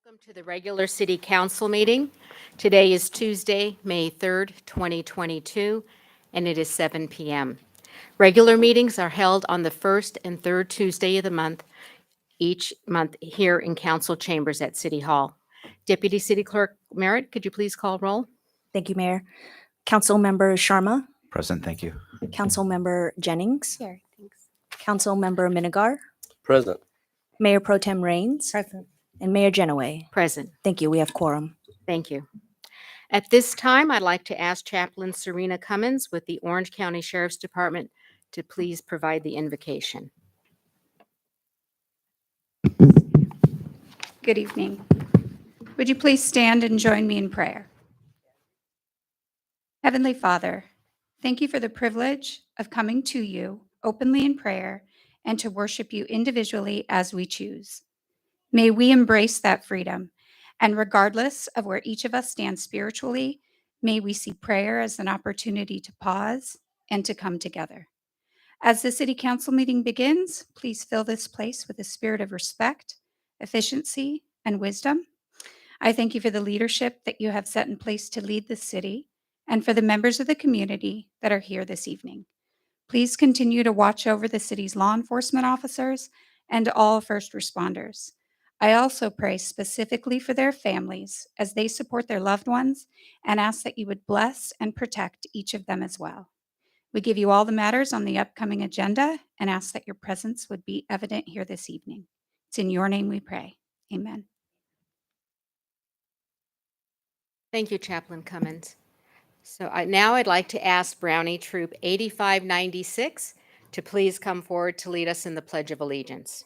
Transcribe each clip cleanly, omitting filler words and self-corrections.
Welcome to the regular City Council meeting. Today is Tuesday, May 3rd, 2022, and it is 7 p.m. Regular meetings are held on the first and third Tuesday of the month, each month here in council chambers at City Hall. Deputy City Clerk Merritt, could you please call roll? Thank you, Mayor. Councilmember Sharma, Present, thank you. Councilmember Jennings, Here, thanks. Councilmember Minigar, Present. Mayor Pro Tem Rains, Present. and Mayor Genoway. Present. Thank you. We have quorum. Thank you. At this time, I'd like to ask Chaplain Serena Cummins with the Orange County Sheriff's Department to please provide the invocation. Good evening. Would you please stand and join me in prayer? Heavenly Father, thank you for the privilege of coming to you openly in prayer and to worship you individually as we choose. May we embrace that freedom, and regardless of where each of us stands spiritually, may we see prayer as an opportunity to pause and to come together. As the City Council meeting begins, please fill this place with a spirit of respect, efficiency, and wisdom. I thank you for the leadership that you have set in place to lead the city and for the members of the community that are here this evening. Please continue to watch over the city's law enforcement officers and all first responders. I also pray specifically for their families as they support their loved ones and ask that you would bless and protect each of them as well. We give you all the matters on the upcoming agenda and ask that your presence would be evident here this evening. It's in your name we pray. Amen. Thank you, Chaplain Cummins. So now I'd like to ask Brownie Troop 8596 to please come forward to lead us in the Pledge of Allegiance.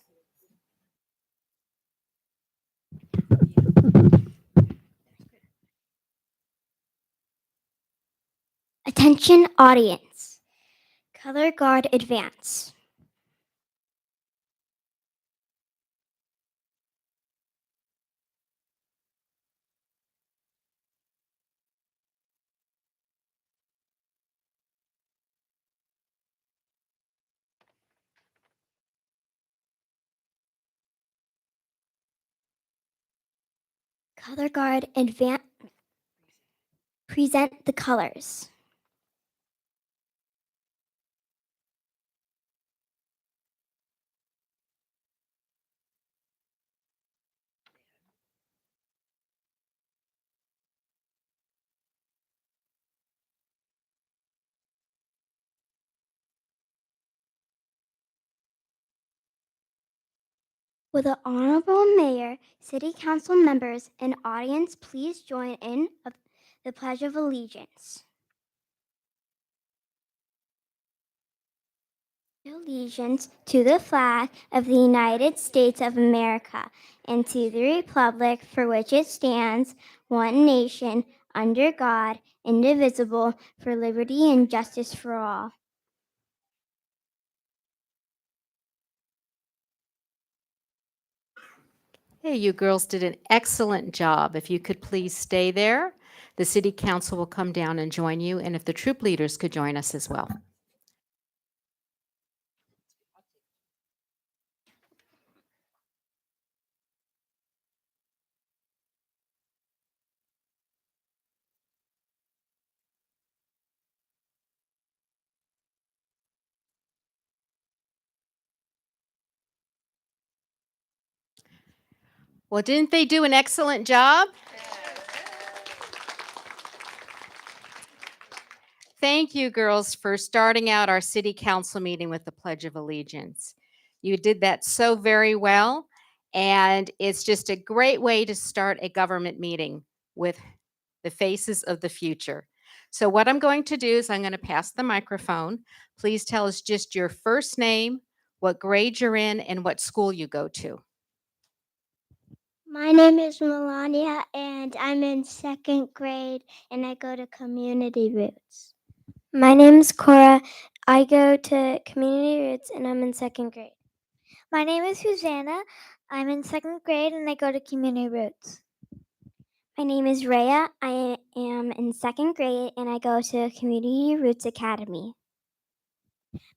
Attention audience. Color Guard advance. Color Guard advance. Present the colors. Will the Honorable Mayor, City Council members, and audience please join in the Pledge of Allegiance? Allegiance to the flag of the United States of America and to the republic for which it stands, one nation, under God, indivisible, for liberty and justice for all. Hey, you girls did an excellent job. If you could please stay there, the City Council will come down and join you, and if the troop leaders could join us as well. Well, didn't they do an excellent job? Thank you, girls, for starting out our City Council meeting with the Pledge of Allegiance. You did that so very well, and it's just a great way to start a government meeting with the faces of the future. So what I'm going to do is I'm going to pass the microphone. Please tell us just your first name, what grade you're in, and what school you go to. My name is Melania, and I'm in second grade, and I go to Community Roots. My name is Cora. I go to Community Roots, and I'm in second grade. My name is Susanna. I'm in second grade, and I go to Community Roots. My name is Rhea. I am in second grade, and I go to Community Roots Academy.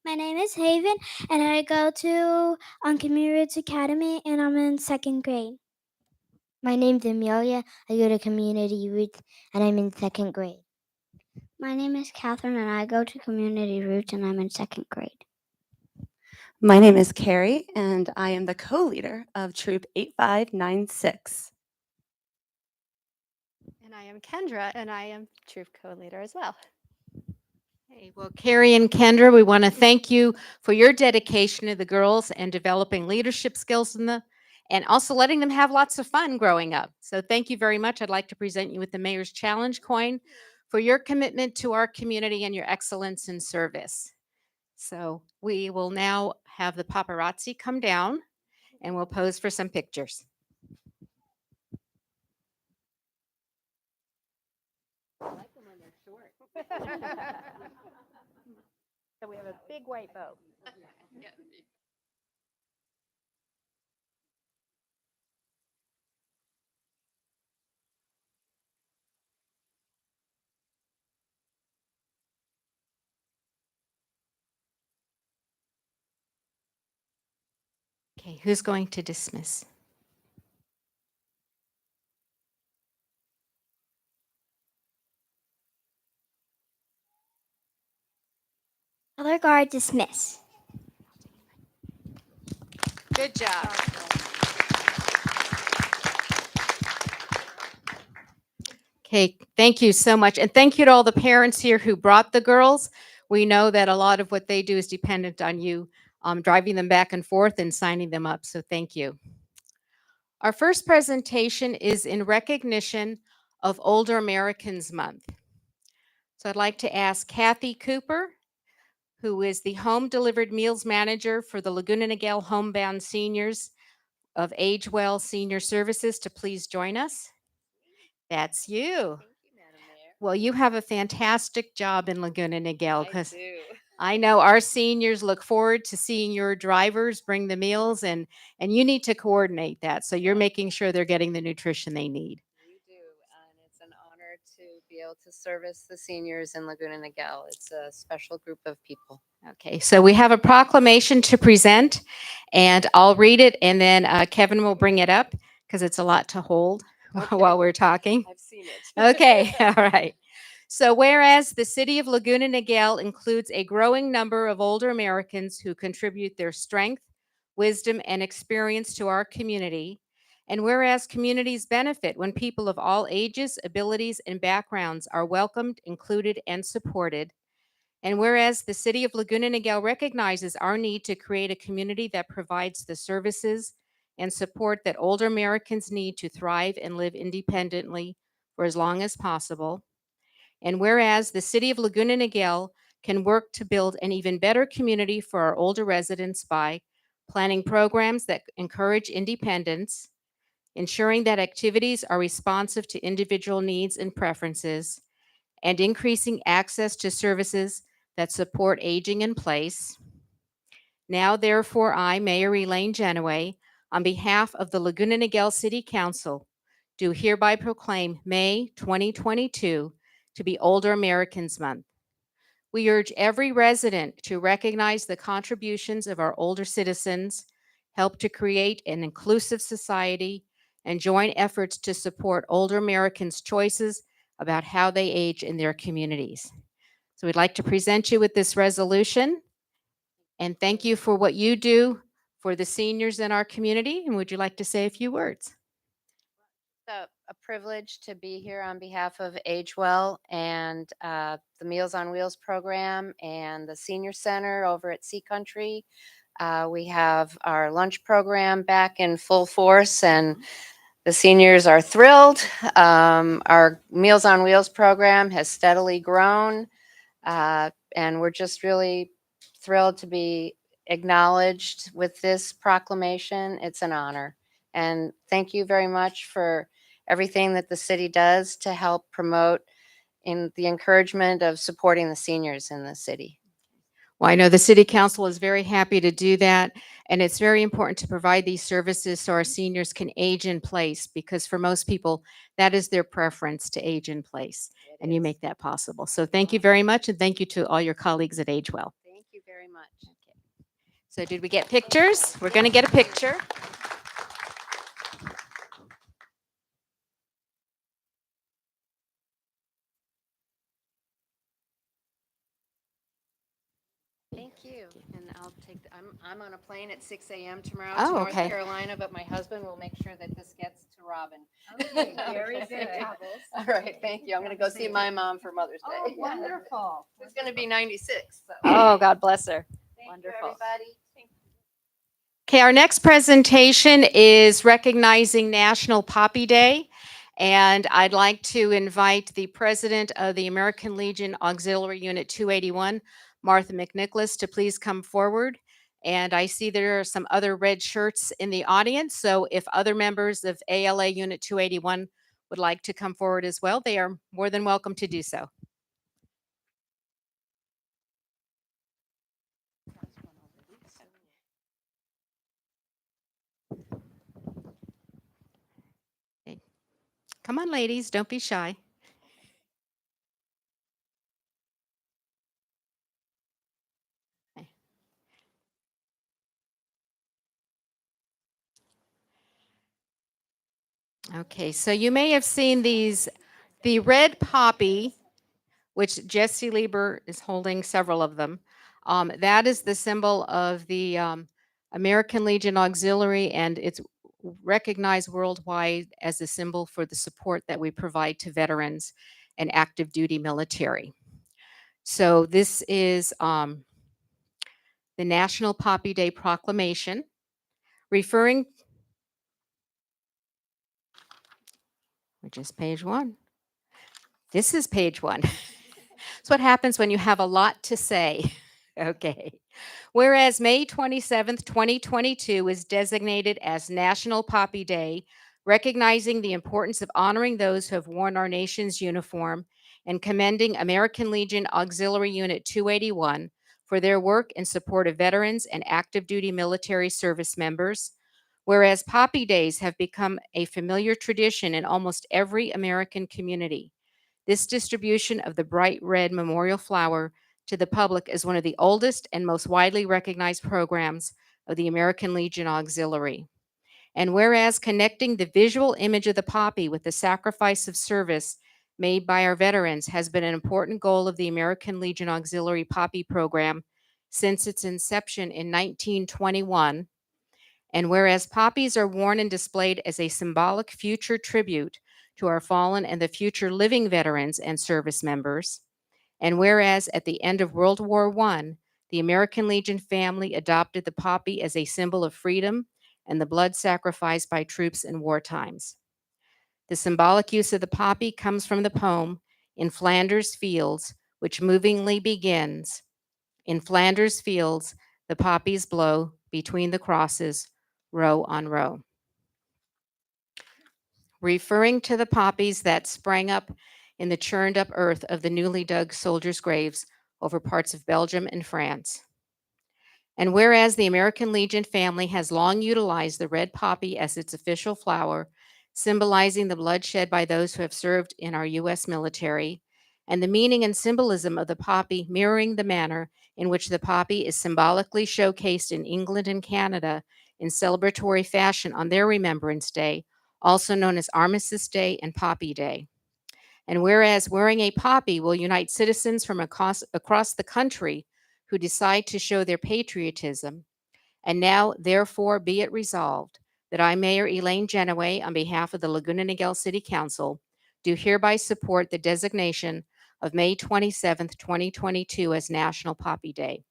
My name is Haven, and I go to Community Roots Academy, and I'm in second grade. My name's Amelia. I go to Community Roots and I'm in second grade. My name is Catherine and I go to Community Roots and I'm in second grade. My name is Carrie, and I am the co-leader of Troop 8596. And I am Kendra, and I am Troop Co-Leader as well. Hey, well, Carrie and Kendra, we want to thank you for your dedication to the girls and developing leadership skills in them, and also letting them have lots of fun growing up. So thank you very much. I'd like to present you with the Mayor's Challenge coin for your commitment to our community and your excellence in service. So we will now have the paparazzi come down and we'll pose for some pictures. I like them when they're short. So we have a big white boat. Okay, who's going to dismiss? Color guard dismiss. Good job. Okay, thank you so much. And thank you to all the parents here who brought the girls. We know that a lot of what they do is dependent on you driving them back and forth and signing them up. So thank you. Our first presentation is in recognition of Older Americans Month. So I'd like to ask Kathy Cooper, who is the Home Delivered Meals Manager for the Laguna Niguel Homebound Seniors of Age Well Senior Services, to please join us. That's you. Well, you have a fantastic job in Laguna Niguel because I know our seniors look forward to seeing your drivers bring the meals, and you need to coordinate that. So you're making sure they're getting the nutrition they need. We do, and it's an honor to be able to service the seniors in Laguna Niguel. It's a special group of people. Okay, so we have a proclamation to present, and I'll read it, and then Kevin will bring it up because it's a lot to hold while we're talking. I've seen it. Okay, all right. So whereas the city of Laguna Niguel includes a growing number of older Americans who contribute their strength, wisdom, and experience to our community, and whereas communities benefit when people of all ages, abilities, and backgrounds are welcomed, included, and supported, and whereas the city of Laguna Niguel recognizes our need to create a community that provides the services and support that older Americans need to thrive and live independently for as long as possible, and whereas the city of Laguna Niguel can work to build an even better community for our older residents by planning programs that encourage independence, ensuring that activities are responsive to individual needs and preferences, and increasing access to services that support aging in place. Now, therefore, I, Mayor Elaine Genoway, on behalf of the Laguna Niguel City Council, do hereby proclaim May 2022 to be Older Americans Month. We urge every resident to recognize the contributions of our older citizens, help to create an inclusive society, and join efforts to support older Americans' choices about how they age in their communities. So we'd like to present you with this resolution, and thank you for what you do for the seniors in our community. And would you like to say a few words? A privilege to be here on behalf of Age Well and the Meals on Wheels program and the Senior Center over at Sea Country. We have our lunch program back in full force, and the seniors are thrilled. Our Meals on Wheels program has steadily grown, and we're just really thrilled to be acknowledged with this proclamation. It's an honor. And thank you very much for everything that the city does to help promote in the encouragement of supporting the seniors in the city. Well, I know the City Council is very happy to do that, and it's very important to provide these services so our seniors can age in place, because for most people, that is their preference, to age in place, and you make that possible. So thank you very much, and thank you to all your colleagues at Age Well. Thank you very much. Okay. So did we get pictures? We're going to get a picture. Thank you. And I'll take, I'm on a plane at 6 a.m. tomorrow Oh, to North okay. Carolina, but my husband will make sure that this gets to Robin. Okay, very good. All right, thank you. I'm going to go see my mom for Mother's Oh, Day. wonderful. Who's going to be 96. So. Oh, God bless her. Thank Wonderful. you, everybody. Okay, our next presentation is recognizing National Poppy Day. And I'd like to invite the president of the American Legion Auxiliary Unit 281, Martha McNicholas, to please come forward. And I see there are some other red shirts in the audience. So if other members of ALA Unit 281 would like to come forward as well, they are more than welcome to do so. Come on, ladies, don't be shy. Okay, so you may have seen these, the red poppy, which Jesse Lieber is holding several of them. That is the symbol of the American Legion Auxiliary, and it's recognized worldwide as a symbol for the support that we provide to veterans and active duty military. So this is the National Poppy Day Proclamation, referring, which is page 1. This is page 1. That's what happens when you have a lot to say. Okay. Whereas May 27th, 2022 is designated as National Poppy Day, recognizing the importance of honoring those who have worn our nation's uniform and commending American Legion Auxiliary Unit 281 for their work in support of veterans and active duty military service members. Whereas Poppy Days have become a familiar tradition in almost every American community. This distribution of the bright red memorial flower to the public is one of the oldest and most widely recognized programs of the American Legion Auxiliary. And whereas connecting the visual image of the poppy with the sacrifice of service made by our veterans has been an important goal of the American Legion Auxiliary Poppy Program since its inception in 1921, and whereas poppies are worn and displayed as a symbolic future tribute to our fallen and the future living veterans and service members, and whereas at the end of World War I, the American Legion family adopted the poppy as a symbol of freedom and the blood sacrificed by troops in war times. The symbolic use of the poppy comes from the poem In Flanders Fields, which movingly begins, "In Flanders fields, the poppies blow between the crosses, row on row," referring to the poppies that sprang up in the churned up earth of the newly dug soldiers' graves over parts of Belgium and France. And whereas the American Legion family has long utilized the red poppy as its official flower, symbolizing the blood shed by those who have served in our U.S. military, and the meaning and symbolism of the poppy mirroring the manner in which the poppy is symbolically showcased in England and Canada in celebratory fashion on their Remembrance Day, also known as Armistice Day and Poppy Day. And whereas wearing a poppy will unite citizens from across the country who decide to show their patriotism, and now, therefore, be it resolved that I, Mayor Elaine Genoway, on behalf of the Laguna Niguel City Council, do hereby support the designation of May 27th, 2022 as National Poppy Day,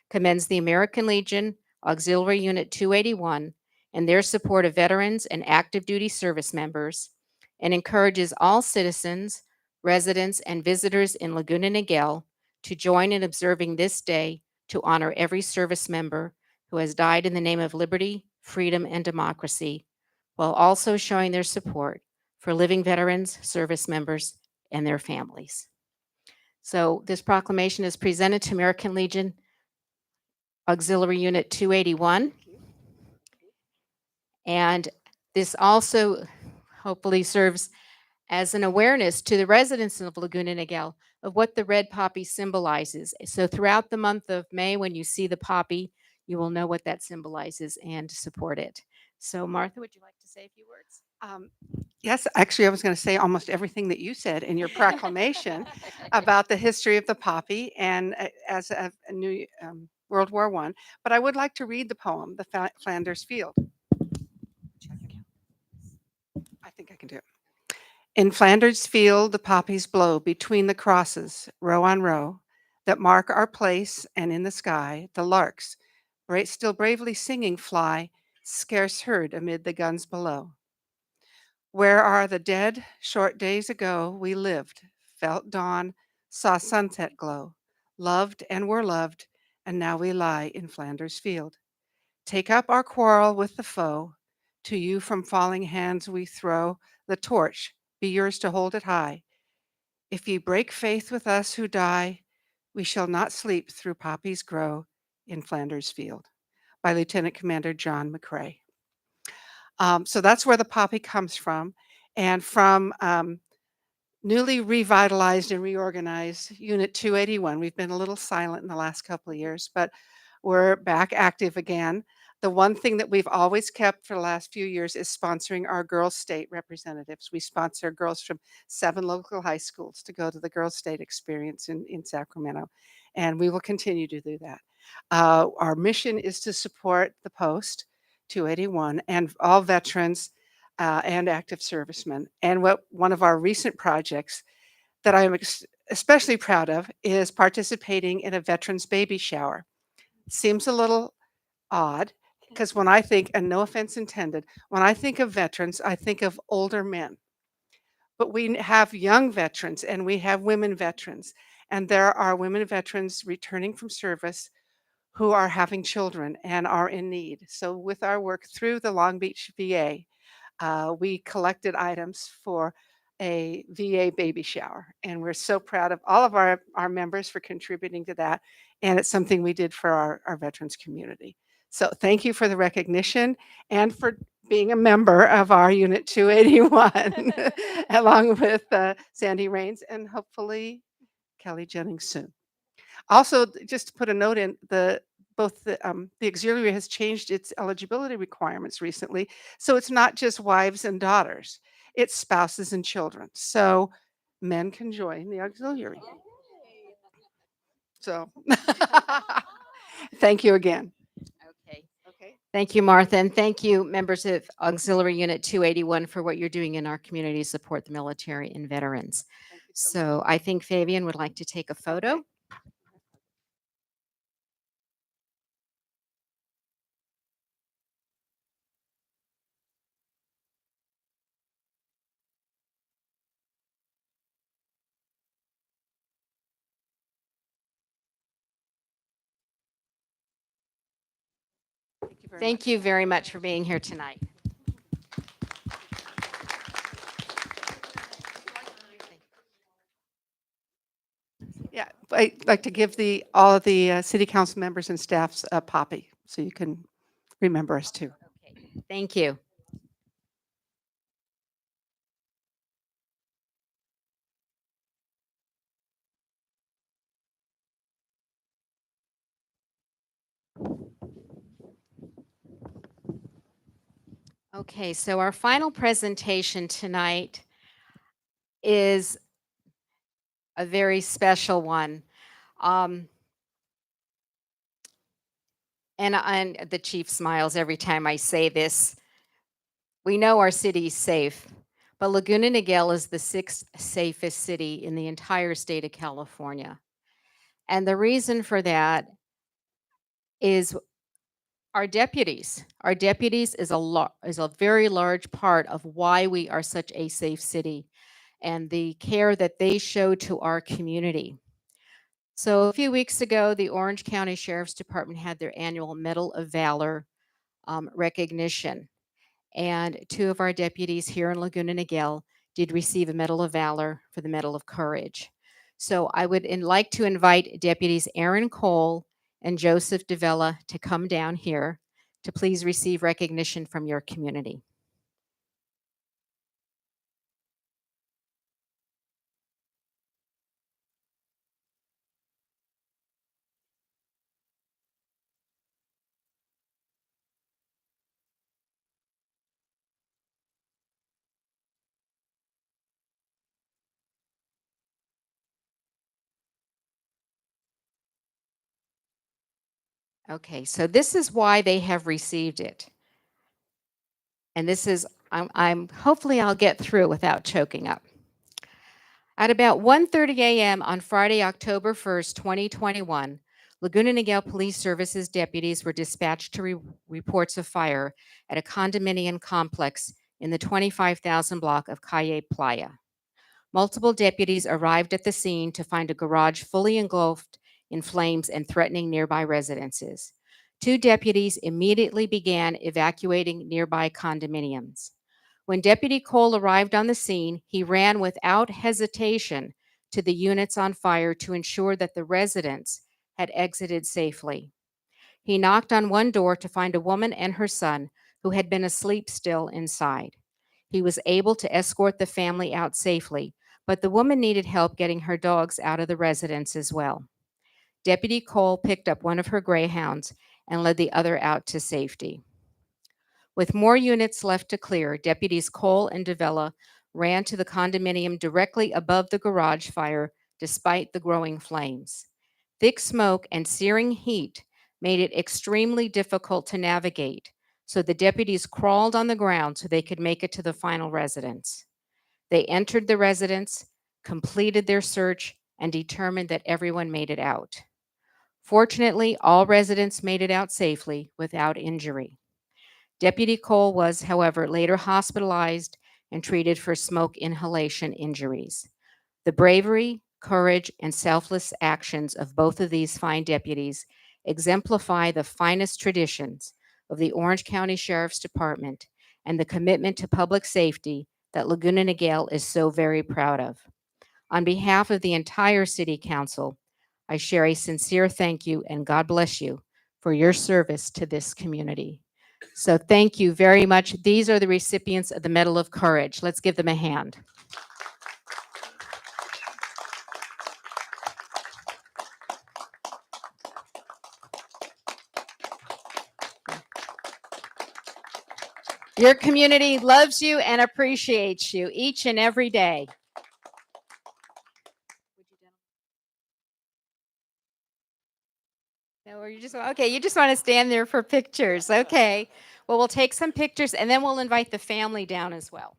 commends the American Legion Auxiliary Unit 281 and their support of veterans and active duty service members, and encourages all citizens, residents, and visitors in Laguna Niguel to join in observing this day to honor every service member who has died in the name of liberty, freedom, and democracy, while also showing their support for living veterans, service members, and their families. So this proclamation is presented to American Legion Auxiliary Unit 281. And this also hopefully serves as an awareness to the residents of Laguna Niguel of what the red poppy symbolizes. So throughout the month of May, when you see the poppy, you will know what that symbolizes and support it. So Martha, would you like to say a few words? Yes, actually, I was going to say almost everything that you said in your proclamation about the history of the poppy and as a new World War I. But I would like to read the poem, The Flanders Field. I think I can do it. In Flanders Field, the poppies blow between the crosses, row on row, that mark our place, and in the sky, the larks, still bravely singing, fly, scarce heard amid the guns below. Where are the dead? Short days ago we lived, felt dawn, saw sunset glow, loved and were loved, and now we lie in Flanders Field. Take up our quarrel with the foe. To you from falling hands we throw the torch, be yours to hold it high. If ye break faith with us who die, we shall not sleep through poppies grow in Flanders Field. By Lieutenant Commander John McCrae. So that's where the poppy comes from. And from newly revitalized and reorganized Unit 281. We've been a little silent in the last couple of years, but we're back active again. The one thing that we've always kept for the last few years is sponsoring our girls' state representatives. We sponsor girls from 7 local high schools to go to the girls' state experience in Sacramento, and we will continue to do that. Our mission is to support the post 281 and all veterans and active servicemen. And one of our recent projects that I'm especially proud of is participating in a veterans baby shower. Seems a little odd because when I think, and no offense intended, when I think of veterans, I think of older men. But we have young veterans and we have women veterans. And there are women veterans returning from service who are having children and are in need. So with our work through the Long Beach VA, we collected items for a VA baby shower. And we're so proud of all of our members for contributing to that. And it's something we did for our veterans community. So thank you for the recognition and for being a member of our Unit 281, along with Sandy Rains and hopefully Kelly Jennings soon. Also, just to put a note in, both the auxiliary has changed its eligibility requirements recently. So it's not just wives and daughters, it's spouses and children. So men can join the auxiliary. So thank you again. Okay. Thank you, Martha, and thank you, members of Auxiliary Unit 281, for what you're doing in our community to support the military and veterans. Thank you So I think Fabian would like to take a photo. Thank you very much for being here tonight. Yeah, I'd like to give all of the city council members and staffs a poppy so you can remember us too. Okay. Thank you. Okay, so our final presentation tonight is a very special one. And the chief smiles every time I say this. We know our city's safe, but Laguna Niguel is the 6th safest city in the entire state of California. And the reason for that is our deputies. Our deputies is a very large part of why we are such a safe city and the care that they show to our community. So a few weeks ago, the Orange County Sheriff's Department had their annual Medal of Valor recognition. And 2 of our deputies here in Laguna Niguel did receive a Medal of Valor for the Medal of Courage. So I would like to invite Deputies Aaron Cole and Joseph DeVella to come down here to please receive recognition from your community. Okay, so this is why they have received it. And this is, I'm hopefully I'll get through without choking up. At about 1:30 a.m. on Friday, October 1st, 2021, Laguna Niguel Police Services deputies were dispatched to reports of fire at a condominium complex in the 25,000 block of Calle Playa. Multiple deputies arrived at the scene to find a garage fully engulfed in flames and threatening nearby residences. 2 deputies immediately began evacuating nearby condominiums. When Deputy Cole arrived on the scene, he ran without hesitation to the units on fire to ensure that the residents had exited safely. He knocked on one door to find a woman and her son who had been asleep still inside. He was able to escort the family out safely, but the woman needed help getting her dogs out of the residence as well. Deputy Cole picked up one of her greyhounds and led the other out to safety. With more units left to clear, Deputies Cole and Davila ran to the condominium directly above the garage fire despite the growing flames. Thick smoke and searing heat made it extremely difficult to navigate, so the deputies crawled on the ground so they could make it to the final residence. They entered the residence, completed their search, and determined that everyone made it out. Fortunately, all residents made it out safely without injury. Deputy Cole was, however, later hospitalized and treated for smoke inhalation injuries. The bravery, courage, and selfless actions of both of these fine deputies exemplify the finest traditions of the Orange County Sheriff's Department and the commitment to public safety that Laguna Niguel is so very proud of. On behalf of the entire City Council, I share a sincere thank you and God bless you for your service to this community. So thank you very much. These are the recipients of the Medal of Courage. Let's give them a hand. Your community loves you and appreciates you each and every day. No, or you just okay, you just want to stand there for pictures. Okay. Well, we'll take some pictures and then we'll invite the family down as well.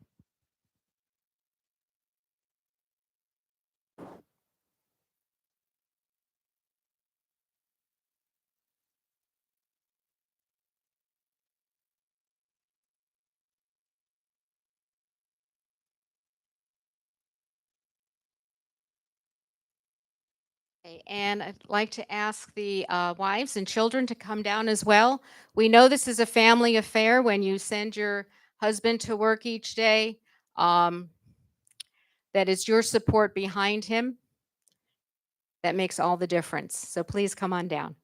Okay, and I'd like to ask the wives and children to come down as well. We know this is a family affair when you send your husband to work each day. That is your support behind him. That makes all the difference. So please come on down.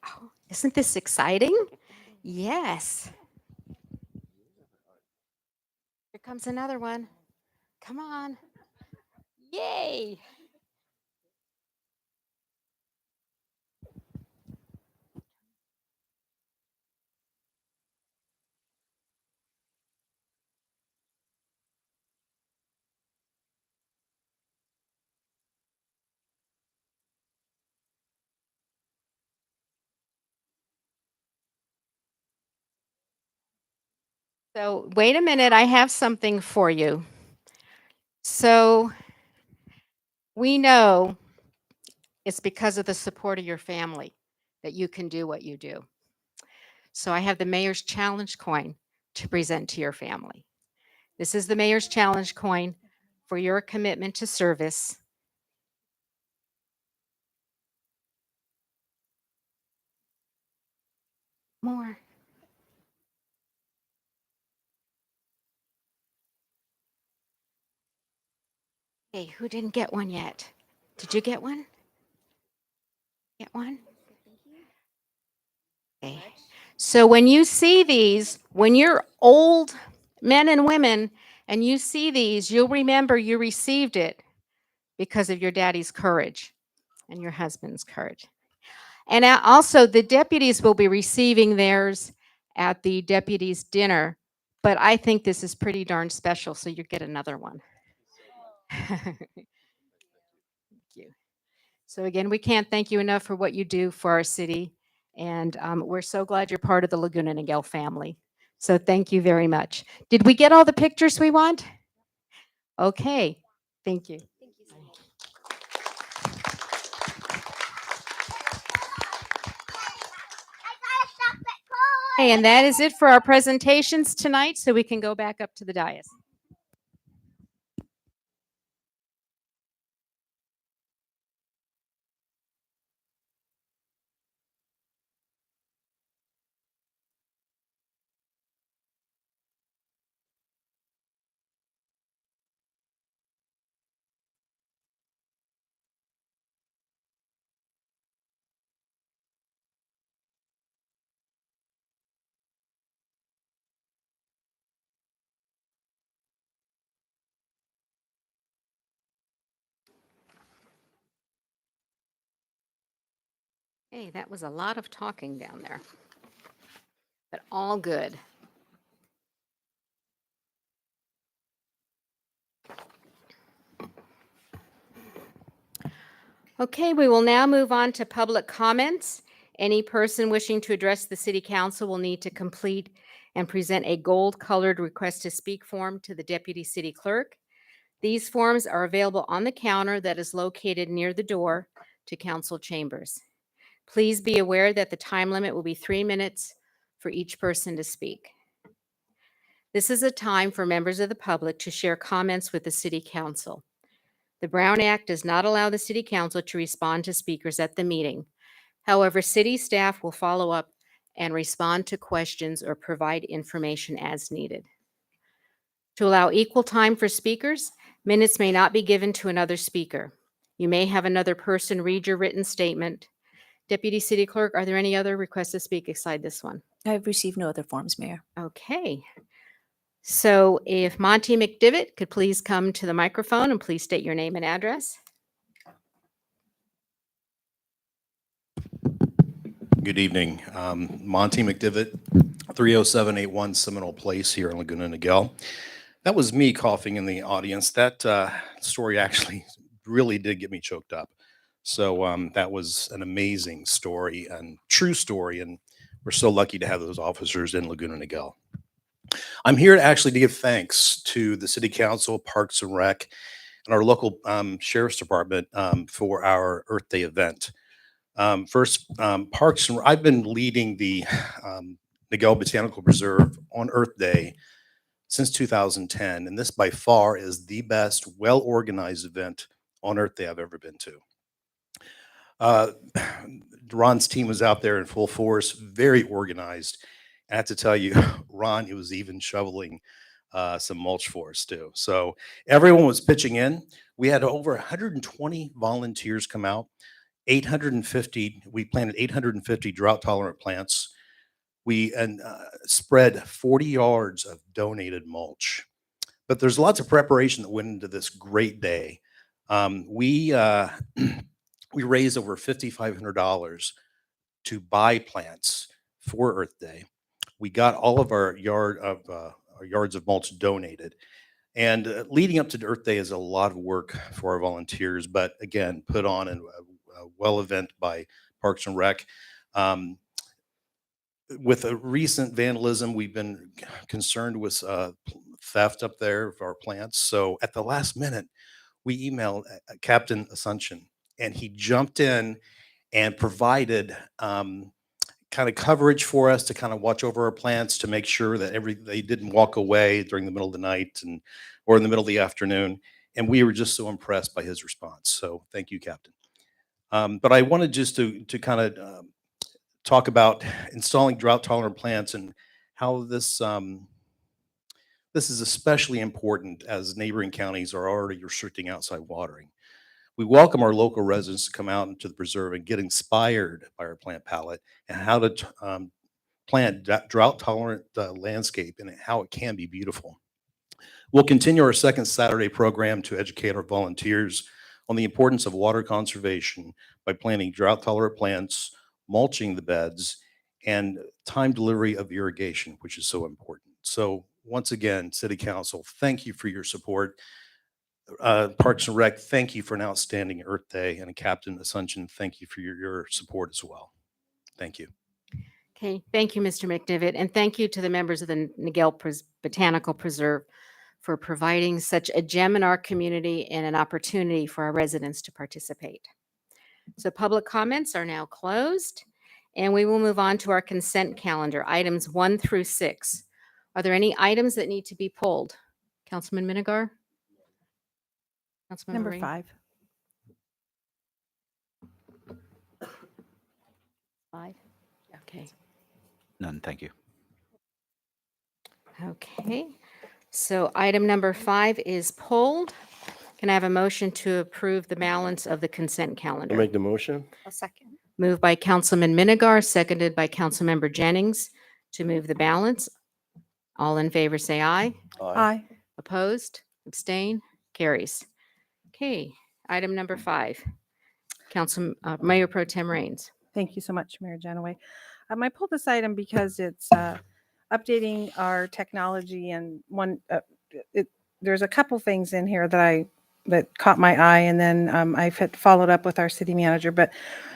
Oh, isn't this exciting? Yes. Here comes another one. Come on. Yay. So wait a minute, I have something for you. So we know it's because of the support of your family that you can do what you do. So I have the Mayor's Challenge coin to present to your family. This is the Mayor's Challenge coin for your commitment to service. More. Hey, who didn't get one yet? Did you get one? Get one? Okay. So when you see these, when you're old men and women and you see these, you'll remember you received it because of your daddy's courage and your husband's courage. And also, the deputies will be receiving theirs at the deputies' dinner. But I think this is pretty darn special, so you get another one. Thank you. So again, we can't thank you enough for what you do for our city. And we're so glad you're part of the Laguna Niguel family. So thank you very much. Did we get all the pictures we want? Okay. Thank you. Okay, and that is it for our presentations tonight, so we can go back up to the dais. Hey, that was a lot of talking down there, but all good. Okay, we will now move on to public comments. Any person wishing to address the city council will need to complete and present a gold-colored request to speak form to the deputy city clerk. These forms are available on the counter that is located near the door to council chambers. Please be aware that the time limit will be 3 minutes for each person to speak. This is a time for members of the public to share comments with the city council. The Brown Act does not allow the city council to respond to speakers at the meeting. However, city staff will follow up and respond to questions or provide information as needed. To allow equal time for speakers, minutes may not be given to another speaker. You may have another person read your written statement. Deputy City Clerk, are there any other requests to speak aside this one? I've received no other forms, Mayor. Okay. So if Monty McDivitt could please come to the microphone and please state your name and address. Good evening. Monty McDivitt, 30781 Seminole Place here in Laguna Niguel. That was me coughing in the audience. That story actually really did get me choked up. So that was an amazing story and true story, and we're so lucky to have those officers in Laguna Niguel. I'm here to give thanks to the City Council, Parks and Rec, and our local Sheriff's Department for our Earth Day event. First, Parks and I've been leading the Niguel Botanical Preserve on Earth Day since 2010, and this by far is the best, well-organized event on Earth Day I've ever been to. Ron's team was out there in full force, very organized. I have to tell you, Ron, he was even shoveling some mulch for us too. So everyone was pitching in. We had over 120 volunteers come out. 850, we planted 850 drought tolerant plants. We spread 40 yards of donated mulch. But there's lots of preparation that went into this great day. We raised over $5,500 to buy plants for Earth Day. We got all of our yards of mulch donated. And leading up to Earth Day is a lot of work for our volunteers, but again, put on a well event by Parks and Rec. With a recent vandalism, we've been concerned with theft up there of our plants. So at the last minute, we emailed Captain Asuncion, and he jumped in and provided kind of coverage for us to kind of watch over our plants to make sure that they didn't walk away during the middle of the night or in the middle of the afternoon. And we were just so impressed by his response. So thank you, Captain. But I wanted just to kind of talk about installing drought tolerant plants and how this is especially important as neighboring counties are already restricting outside watering. We welcome our local residents to come out into the preserve and get inspired by our plant palette and how to plant drought tolerant landscape and how it can be beautiful. We'll continue our second Saturday program to educate our volunteers on the importance of water conservation by planting drought tolerant plants mulching the beds, and time delivery of irrigation, which is so important. So once again, City Council, thank you for your support. Parks and Rec, thank you for an outstanding Earth Day, and Captain Assumption, thank you for your support as well. Thank you. Okay, thank you, Mr. McDivitt, and thank you to the members of the Niguel Botanical Preserve for providing such a gem in our community and an opportunity for our residents to participate. So public comments are now closed, and we will move on to our consent calendar, items 1 through 6. Are there any items that need to be pulled? Councilman Minigar? Councilmember Number Ring? 5. 5? Okay. None, thank you. Okay, so item number 5 is pulled. Can I have a motion to approve the balance of the consent calendar? I'll make the motion. A second. Moved by Councilman Minigar, seconded by Councilmember Jennings to move the balance. All in favor, say aye. Aye. Opposed? Abstain? Carries. Okay, item number 5. Mayor Pro Tem Raines. Thank you so much, Mayor Janaway. I pulled this item because it's updating our technology, and there's a couple things in here that caught my eye, and then I've followed up with our city manager. But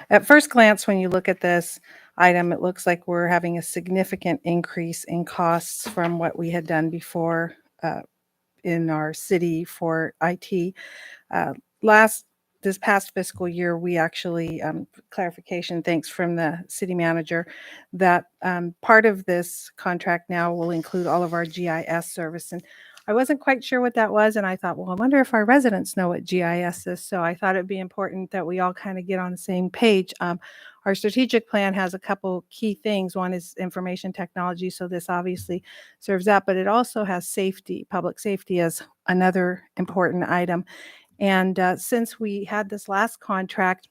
at first glance, when you look at this item, it looks like we're having a significant increase in costs from what we had done before in our city for IT. This past fiscal year, we actually, clarification, thanks from the city manager, that part of this contract now will include all of our GIS service. And I wasn't quite sure what that was, and I thought, well, I wonder if our residents know what GIS is. So I thought it'd be important that we all kind of get on the same page. Our strategic plan has a couple key things. One is information technology, so this obviously serves that, but it also has safety, public safety as another important item. And since we had this last contract,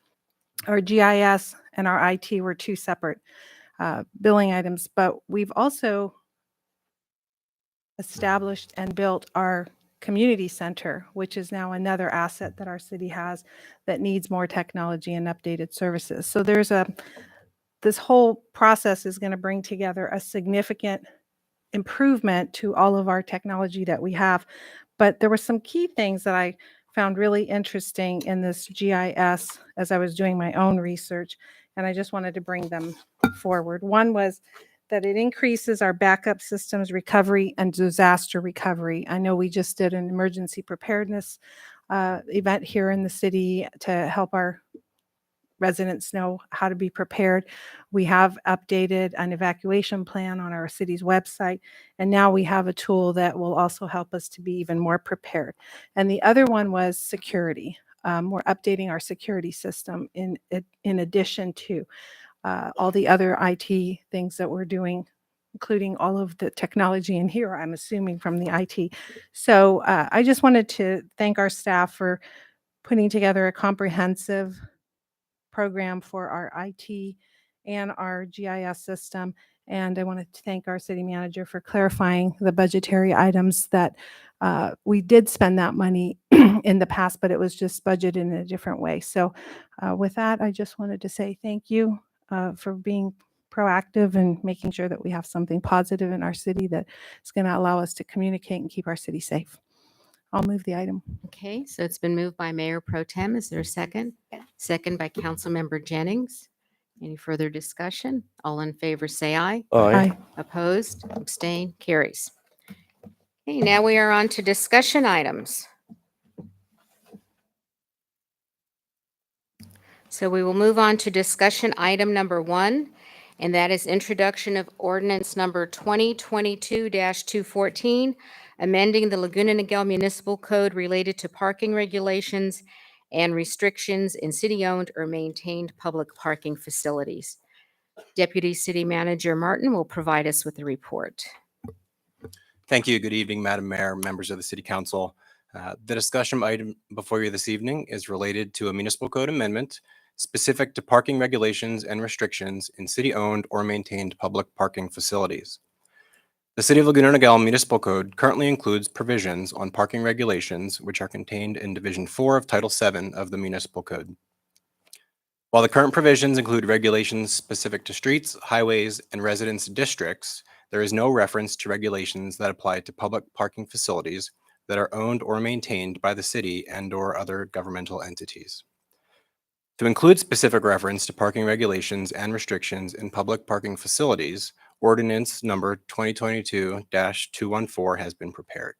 our GIS and our IT were two separate billing items, but we've also established and built our community center, which is now another asset that our city has that needs more technology and updated services. So this whole process is going to bring together a significant improvement to all of our technology that we have. But there were some key things that I found really interesting in this GIS as I was doing my own research, and I just wanted to bring them forward. One was that it increases our backup systems recovery and disaster recovery. I know we just did an emergency preparedness event here in the city to help our residents know how to be prepared. We have updated an evacuation plan on our city's website, and now we have a tool that will also help us to be even more prepared. And the other one was security. We're updating our security system in addition to all the other IT things that we're doing, including all of the technology in here, I'm assuming, from the IT. So I just wanted to thank our staff for putting together a comprehensive program for our IT and our GIS system. And I wanted to thank our city manager for clarifying the budgetary items that we did spend that money in the past, but it was just budgeted in a different way. So with that, I just wanted to say thank you for being proactive and making sure that we have something positive in our city that is going to allow us to communicate and keep our city safe. I'll move the item. Okay, so it's been moved by Mayor Pro Tem. Is there a second? Second by Councilmember Jennings. Any further discussion? All in favor, say aye. Aye. Opposed? Abstain? Carries. Okay, now we are on to discussion items. So we will move on to discussion item number 1, and that is introduction of ordinance number 2022-214, amending the Laguna Niguel Municipal Code related to parking regulations and restrictions in city-owned or maintained public parking facilities. Deputy City Manager Martin will provide us with a report. Thank you. Good evening, Madam Mayor, members of the City Council. The discussion item before you this evening is related to a municipal code amendment specific to parking regulations and restrictions in city-owned or maintained public parking facilities. The City of Laguna Niguel Municipal Code currently includes provisions on parking regulations which are contained in Division 4 of Title 7 of the Municipal Code. While the current provisions include regulations specific to streets, highways, and residence districts, there is no reference to regulations that apply to public parking facilities that are owned or maintained by the city and/or other governmental entities. To include specific reference to parking regulations and restrictions in public parking facilities, Ordinance number 2022-214 has been prepared.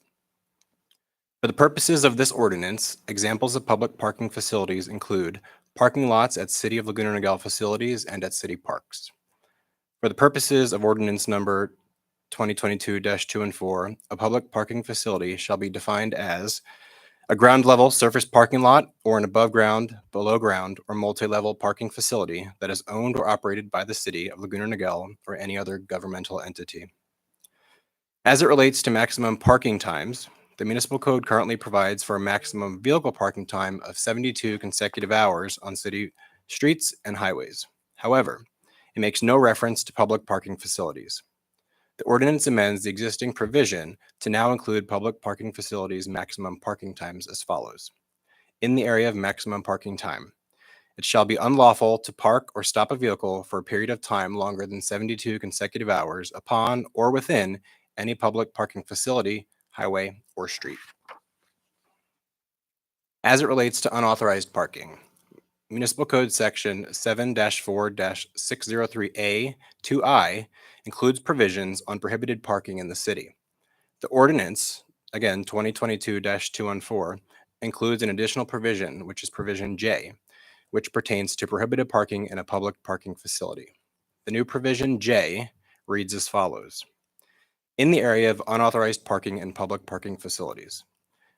For the purposes of this ordinance, examples of public parking facilities include parking lots at City of Laguna Niguel facilities and at city parks. For the purposes of Ordinance number 2022-214, a public parking facility shall be defined as a ground level surface parking lot or an above ground, below ground, or multi-level parking facility that is owned or operated by the City of Laguna Niguel or any other governmental entity. As it relates to maximum parking times, the municipal code currently provides for a maximum vehicle parking time of 72 consecutive hours on city streets and highways. However, it makes no reference to public parking facilities. The ordinance amends the existing provision to now include public parking facilities' maximum parking times as follows. In the area of maximum parking time, it shall be unlawful to park or stop a vehicle for a period of time longer than 72 consecutive hours upon or within any public parking facility, highway, or street. As it relates to unauthorized parking, Municipal Code Section 7-4-603A 2I includes provisions on prohibited parking in the city. The ordinance, again 2022-214, includes an additional provision, which is provision J, which pertains to prohibited parking in a public parking facility. The new provision J reads as follows. In the area of unauthorized parking in public parking facilities,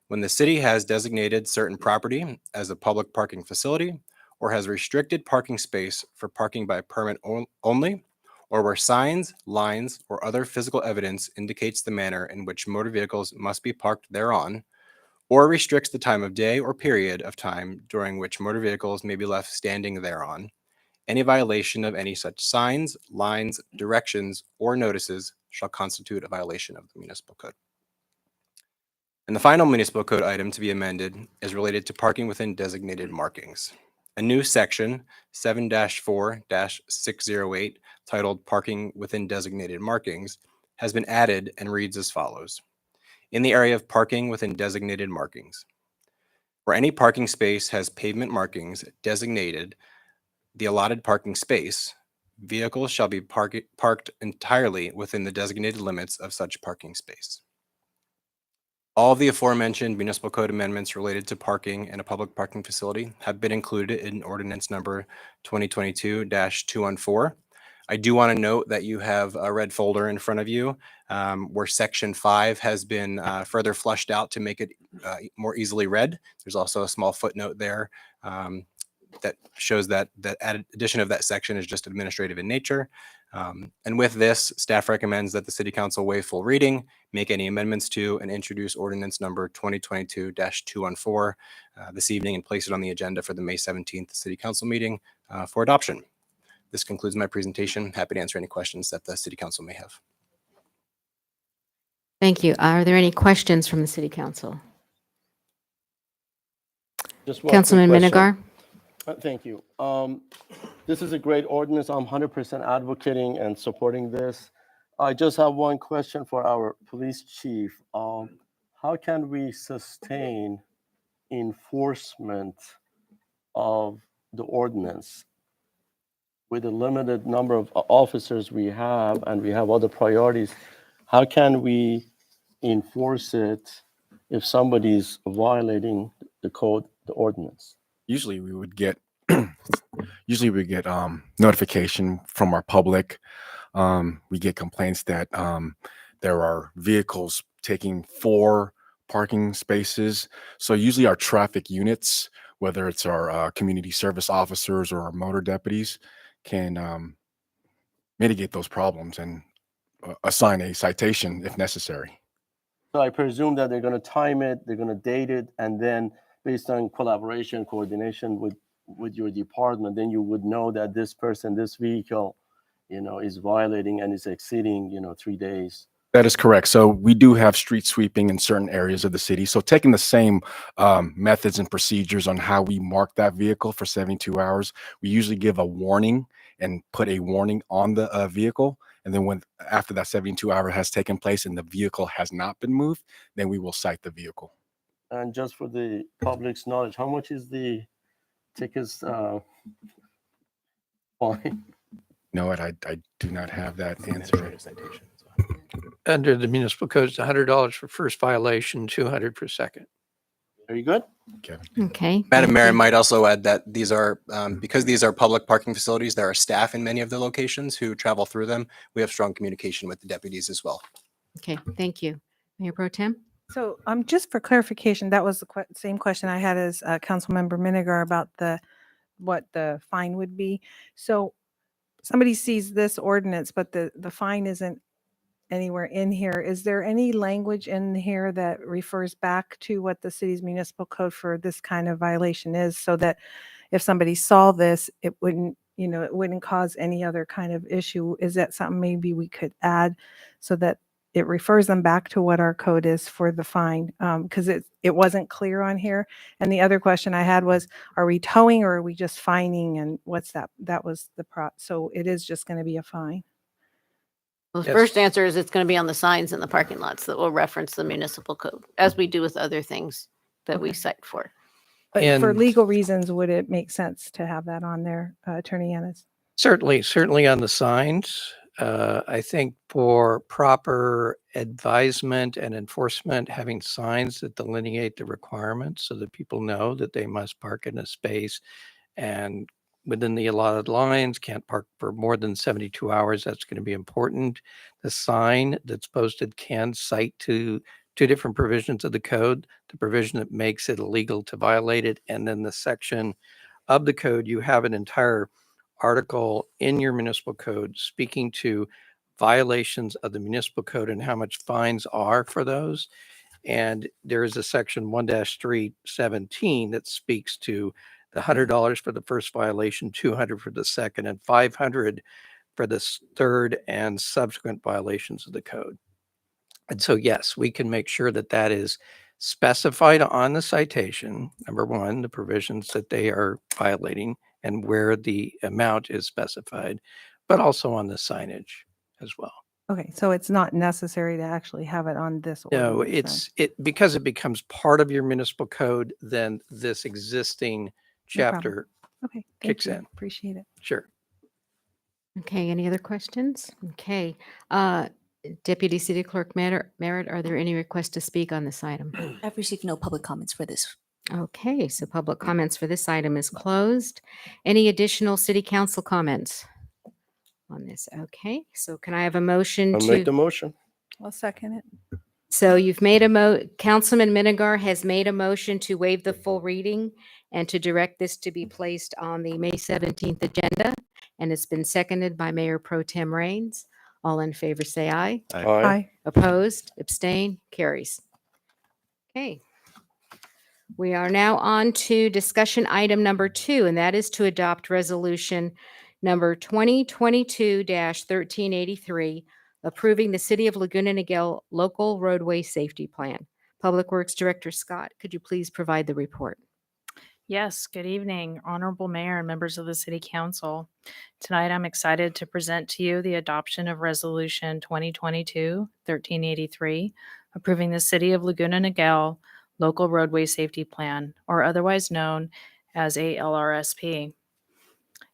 when the city has designated certain property as a public parking facility or has restricted parking space for parking by permit only, or where signs, lines, or other physical evidence indicates the manner in which motor vehicles must be parked thereon, or restricts the time of day or period of time during which motor vehicles may be left standing thereon, any violation of any such signs, lines, directions, or notices shall constitute a violation of the municipal code. And the final municipal code item to be amended is related to parking within designated markings. A new section, 7-4-608, titled Parking Within Designated Markings, has been added and reads as follows. In the area of parking within designated markings, where any parking space has pavement markings designated the allotted parking space, vehicles shall be parked entirely within the designated limits of such parking space. All of the aforementioned municipal code amendments related to parking in a public parking facility have been included in ordinance number 2022-214. I do want to note that you have a red folder in front of you where section 5 has been further flushed out to make it more easily read. There's also a small footnote there that shows that the addition of that section is just administrative in nature. And with this, staff recommends that the City Council waive full reading, make any amendments to, and introduce ordinance number 2022-214 this evening and place it on the agenda for the May 17th City Council meeting for adoption. This concludes my presentation. Happy to answer any questions that the City Council may have. Thank you. Are there any questions from the City Council? Just one quick Councilman question. Minigar? Thank you. This is a great ordinance. I'm 100% advocating and supporting this. I just have one question for our police chief. How can we sustain enforcement of the ordinance with the limited number of officers we have and we have other priorities? How can we enforce it if somebody's violating the code, the ordinance? Usually we would get notification from our public. We get complaints that there are vehicles taking 4 parking spaces. So usually our traffic units, whether it's our community service officers or our motor deputies, can mitigate those problems and assign a citation if necessary. So I presume that they're going to time it, they're going to date it, and then based on collaboration, coordination with your department, then you would know that this person, this vehicle, is violating and is exceeding, 3 days That is correct. So we do have street sweeping in certain areas of the city. So taking the same methods and procedures on how we mark that vehicle for 72 hours, we usually give a warning and put a warning on the vehicle. And then when after that 72 hour has taken place and the vehicle has not been moved, then we will cite the vehicle. And just for the public's knowledge, how much is the tickets fine? No, I do not have that answer. Under the municipal code, it's $100 for first violation, 200 for second. Very good. Kevin. Okay. Madam thank Mayor, I you. might also add that these are, because these are public parking facilities, there are staff in many of the locations who travel through them. We have strong communication with the deputies as well. Okay, thank you. Mayor Pro Tem? So just for clarification, that was the same question I had as Councilmember Miniger about what the fine would be. So somebody sees this ordinance, but the fine isn't anywhere in here. Is there any language in here that refers back to what the city's municipal code for this kind of violation is, so that if somebody saw this, it wouldn't, it wouldn't cause any other kind of issue? Is that something maybe we could add so that it refers them back to what our code is for the fine? Because it wasn't clear on here. And the other question I had was, are we towing or are we just fining? And what's that? That was so it is just going to be a fine. Well, the Yes. first answer is it's going to be on the signs in the parking lots that will reference the municipal code, as we do with other things that we Okay. cite for. But for And- legal reasons, would it make sense to have that on there, Attorney Yanis? Certainly on the signs. I think for proper advisement and enforcement, having signs that delineate the requirements so that people know that they must park in a space and within the allotted lines, can't park for more than 72 hours. That's going to be important. The sign that's posted can cite to two different provisions of the code, the provision that makes it illegal to violate it, and then the section of the code. You have an entire article in your municipal code speaking to violations of the municipal code and how much fines are for those. And there is a section 1-317 that speaks to the $100 for the first violation, 200 for the second, and 500 for the third and subsequent violations of the code. And so, yes, we can make sure that that is specified on the citation. Number one, the provisions that they are violating and where the amount is specified, but also on the signage as well. Okay, so it's not necessary to actually have it on this No, ordinance then? because it becomes part of your municipal code, then this existing No problem. chapter Okay, kicks thank you. in. Appreciate it. Sure. Okay, any other questions? Okay. Deputy City Clerk Merritt, are there any requests to speak on this item? I've received no public comments for this. Okay, so public comments for this item is closed. Any additional city council comments on this? Okay, so can I have a motion I'll to? make the motion. I'll second it. So you've made Councilman Minigar has made a motion to waive the full reading and to direct this to be placed on the May 17th agenda. And it's been seconded by Mayor Pro Tem Raines. All in favor, say aye. Aye. Opposed, abstain, carries. Okay. We are now on to discussion item number 2, and that is to adopt resolution number 2022-1383, approving the City of Laguna Niguel Local Roadway Safety Plan. Public Works Director Scott, could you please provide the report? Yes, good evening, Honorable Mayor and members of the City Council. Tonight, I'm excited to present to you the adoption of Resolution 2022-1383, approving the City of Laguna Niguel Local Roadway Safety Plan, or otherwise known as a Lrsp.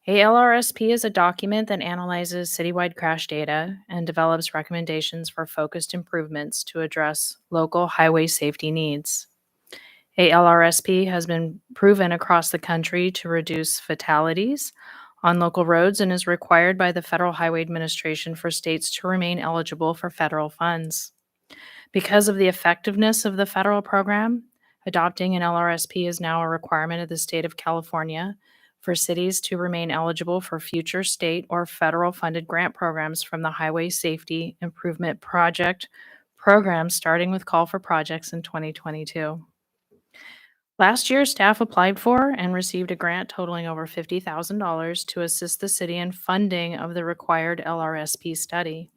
A Lrsp is a document that analyzes citywide crash data and develops recommendations for focused improvements to address local highway safety needs. A Lrsp has been proven across the country to reduce fatalities on local roads and is required by the Federal Highway Administration for states to remain eligible for federal funds. Because of the effectiveness of the federal program, adopting an Lrsp is now a requirement of the state of California for cities to remain eligible for future state or federal funded grant programs from the Highway Safety Improvement Project program, starting with call for projects in 2022. Last year, staff applied for and received a grant totaling over $50,000 to assist the city in funding of the required Lrsp study.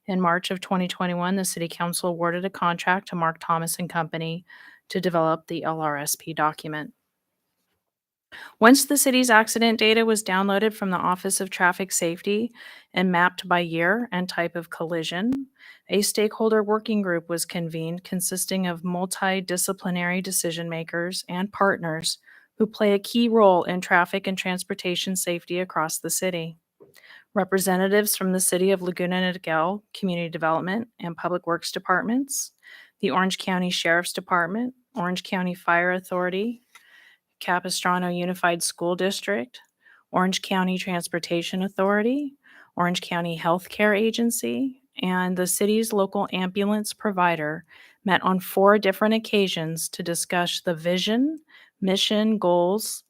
In March of 2021, the City Council awarded a contract to Mark Thomas and Company to develop the LRSP document. Once the city's accident data was downloaded from the Office of Traffic Safety and mapped by year and type of collision, a stakeholder working group was convened consisting of multidisciplinary decision makers and partners who play a key role in traffic and transportation safety across the city. Representatives from the City of Laguna Niguel Community Development and Public Works Departments, the Orange County Sheriff's Department, Orange County Fire Authority, Capistrano Unified School District, Orange County Transportation Authority, Orange County Healthcare Agency, and the city's local ambulance provider met on 4 different occasions to discuss the vision, mission, goals,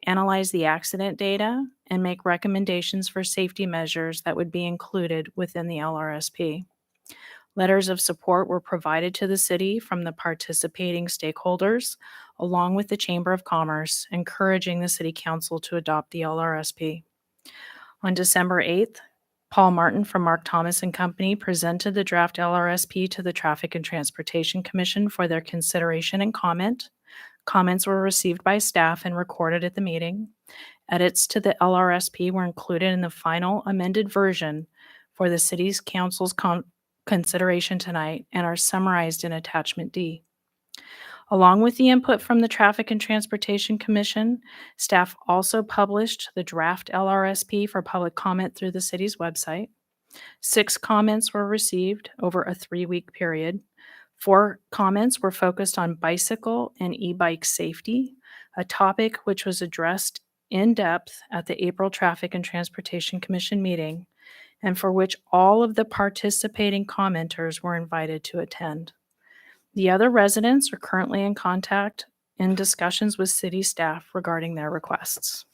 analyze the accident data, and make recommendations for safety measures that would be included within the LRSP. Letters of support were provided to the city from the participating stakeholders, along with the Chamber of Commerce, encouraging the City Council to adopt the LRSP. On December 8th, Paul Martin from Mark Thomas and Company presented the draft LRSP to the Traffic and Transportation Commission for their consideration and comment. Comments were received by staff and recorded at the meeting. Edits to the LRSP were included in the final amended version for the City's Council's consideration tonight and are summarized in Attachment D. Along with the input from the Traffic and Transportation Commission, staff also published the draft LRSP for public comment through the city's website. 6 comments were received over a 3-week period. 4 comments were focused on bicycle and e-bike safety, a topic which was addressed in depth at the April Traffic and Transportation Commission meeting, and for which all of the participating commenters were invited to attend. The other residents are currently in contact in discussions with city staff regarding their requests.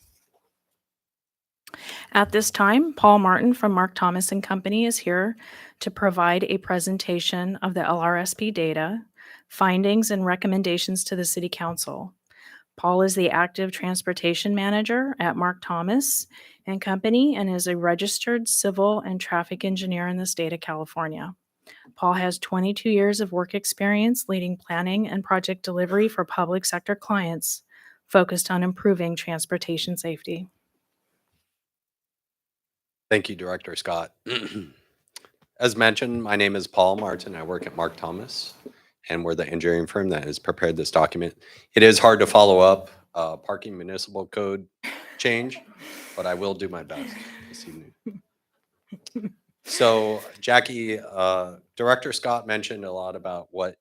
At this time, Paul Martin from Mark Thomas and Company is here to provide a presentation of the LRSP data, findings, and recommendations to the City Council. Paul is the active transportation manager at Mark Thomas and Company and is a registered civil and traffic engineer in the state of California. Paul has 22 years of work experience leading planning and project delivery for public sector clients focused on improving transportation safety. Thank you, Director Scott. As mentioned, my name is Paul Martin. I work at Mark Thomas, and we're the engineering firm that has prepared this document. It is hard to follow up parking municipal code change, but I will do my best this evening. So Jackie, Director Scott mentioned a lot about what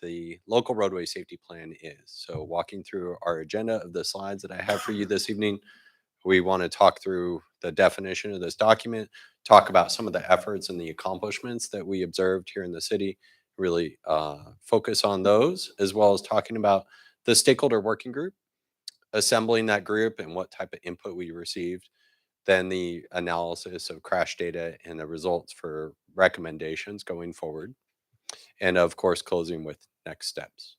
the local roadway safety plan is. So walking through our agenda of the slides that I have for you this evening, we want to talk through the definition of this document, talk about some of the efforts and the accomplishments that we observed here in the city, really focus on those, as well as talking about the stakeholder working group, assembling that group and what type of input we received, then the analysis of crash data and the results for recommendations going forward, and of course, closing with next steps.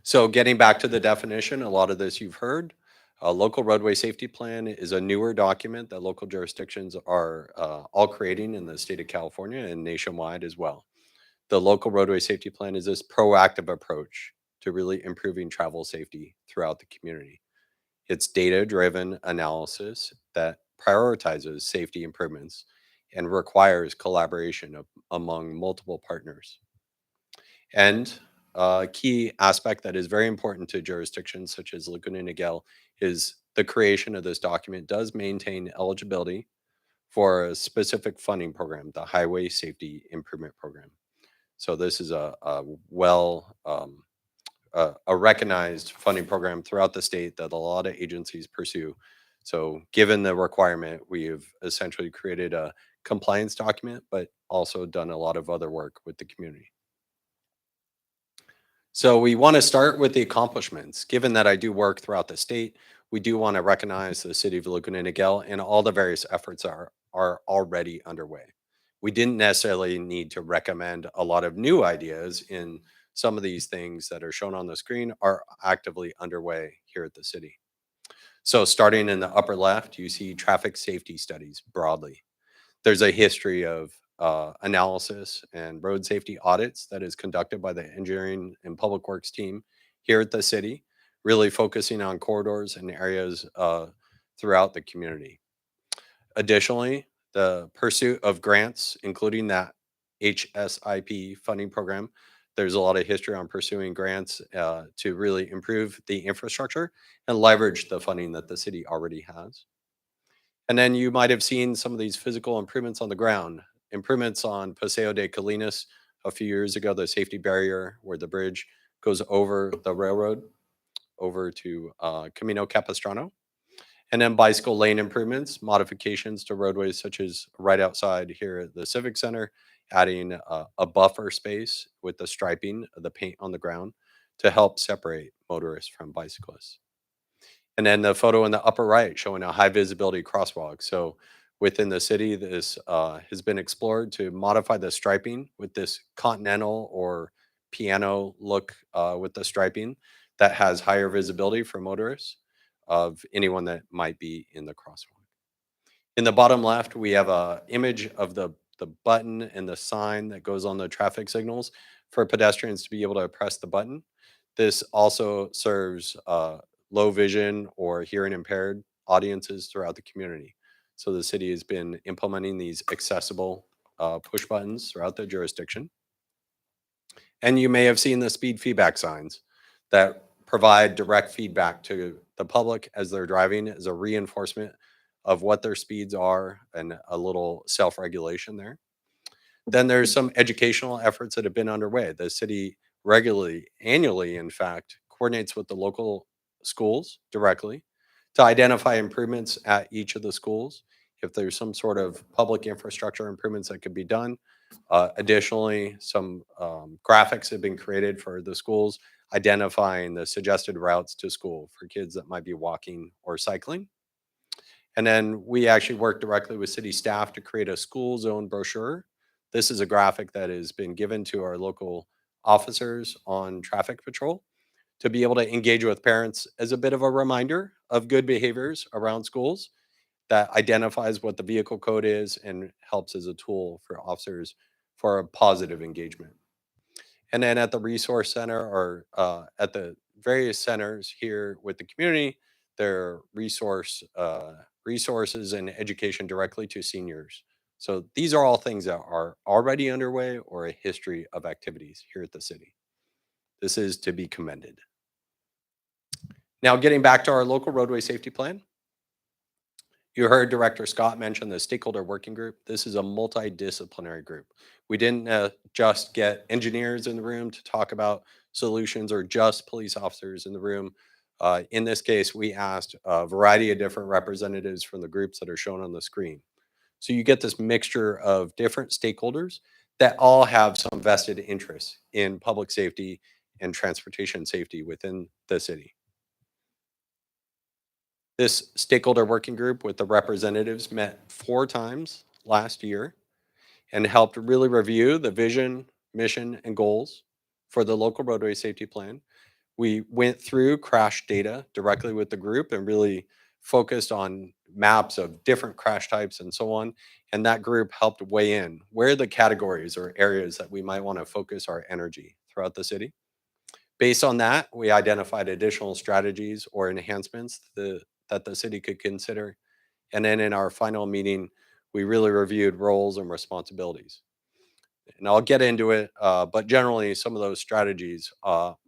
So getting back to the definition, a lot of this you've heard. A local roadway safety plan is a newer document that local jurisdictions are all creating in the state of California and nationwide as well. The local roadway safety plan is this proactive approach to really improving travel safety throughout the community. It's data-driven analysis that prioritizes safety improvements and requires collaboration among multiple partners. And a key aspect that is very important to jurisdictions such as Laguna Niguel is the creation of this document does maintain eligibility for a specific funding program, the Highway Safety Improvement Program. So this is a recognized funding program throughout the state that a lot of agencies pursue. So given the requirement, we have essentially created a compliance document, but also done a lot of other work with the community. So we want to start with the accomplishments. Given that I do work throughout the state, we do want to recognize the city of Laguna Niguel and all the various efforts are already underway. We didn't necessarily need to recommend a lot of new ideas in some of these things that are shown on the screen are actively underway here at the city. So starting in the upper left, you see traffic safety studies broadly. There's a history of analysis and road safety audits that is conducted by the engineering and public works team here at the city, really focusing on corridors and areas throughout the community. Additionally, the pursuit of grants, including that HSIP funding program, there's a lot of history on pursuing grants to really improve the infrastructure and leverage the funding that the city already has. And then you might have seen some of these physical improvements on the ground, improvements on Paseo de Colinas a few years ago, the safety barrier where the bridge goes over the railroad over to Camino Capistrano. And then bicycle lane improvements, modifications to roadways such as right outside here at the Civic Center, adding a buffer space with the striping of the paint on the ground to help separate motorists from bicyclists. And then the photo in the upper right showing a high visibility crosswalk. So within the city, this has been explored to modify the striping with this continental or piano look with the striping that has higher visibility for motorists of anyone that might be in the crosswalk. In the bottom left, we have an image of the button and the sign that goes on the traffic signals for pedestrians to be able to press the button. This also serves low vision or hearing impaired audiences throughout the community. So the city has been implementing these accessible push buttons throughout the jurisdiction. And you may have seen the speed feedback signs that provide direct feedback to the public as they're driving as a reinforcement of what their speeds are and a little self-regulation there. Then there's some educational efforts that have been underway. The city regularly, annually, in fact, coordinates with the local schools directly to identify improvements at each of the schools. If there's some sort of public infrastructure improvements that could be done. Additionally, some graphics have been created for the schools identifying the suggested routes to school for kids that might be walking or cycling. And then we actually work directly with city staff to create a school zone brochure. This is a graphic that has been given to our local officers on traffic patrol to be able to engage with parents as a bit of a reminder of good behaviors around schools that identifies what the vehicle code is and helps as a tool for officers for a positive engagement. And then at the resource center or at the various centers here with the community, there are resources and education directly to seniors. So these are all things that are already underway or a history of activities here at the city. This is to be commended. Now, getting back to our local roadway safety plan. You heard Director Scott mention the stakeholder working group. This is a multidisciplinary group. We didn't just get engineers in the room to talk about solutions or just police officers in the room. In this case, we asked a variety of different representatives from the groups that are shown on the screen. So you get this mixture of different stakeholders that all have some vested interests in public safety and transportation safety within the city. This stakeholder working group with the representatives met 4 times last year and helped really review the vision, mission, and goals for the local roadway safety plan. We went through crash data directly with the group and really focused on maps of different crash types and so on. And that group helped weigh in where the categories or areas that we might want to focus our energy throughout the city. Based on that, we identified additional strategies or enhancements that the city could consider. And then in our final meeting, we really reviewed roles and responsibilities. And I'll get into it, but generally some of those strategies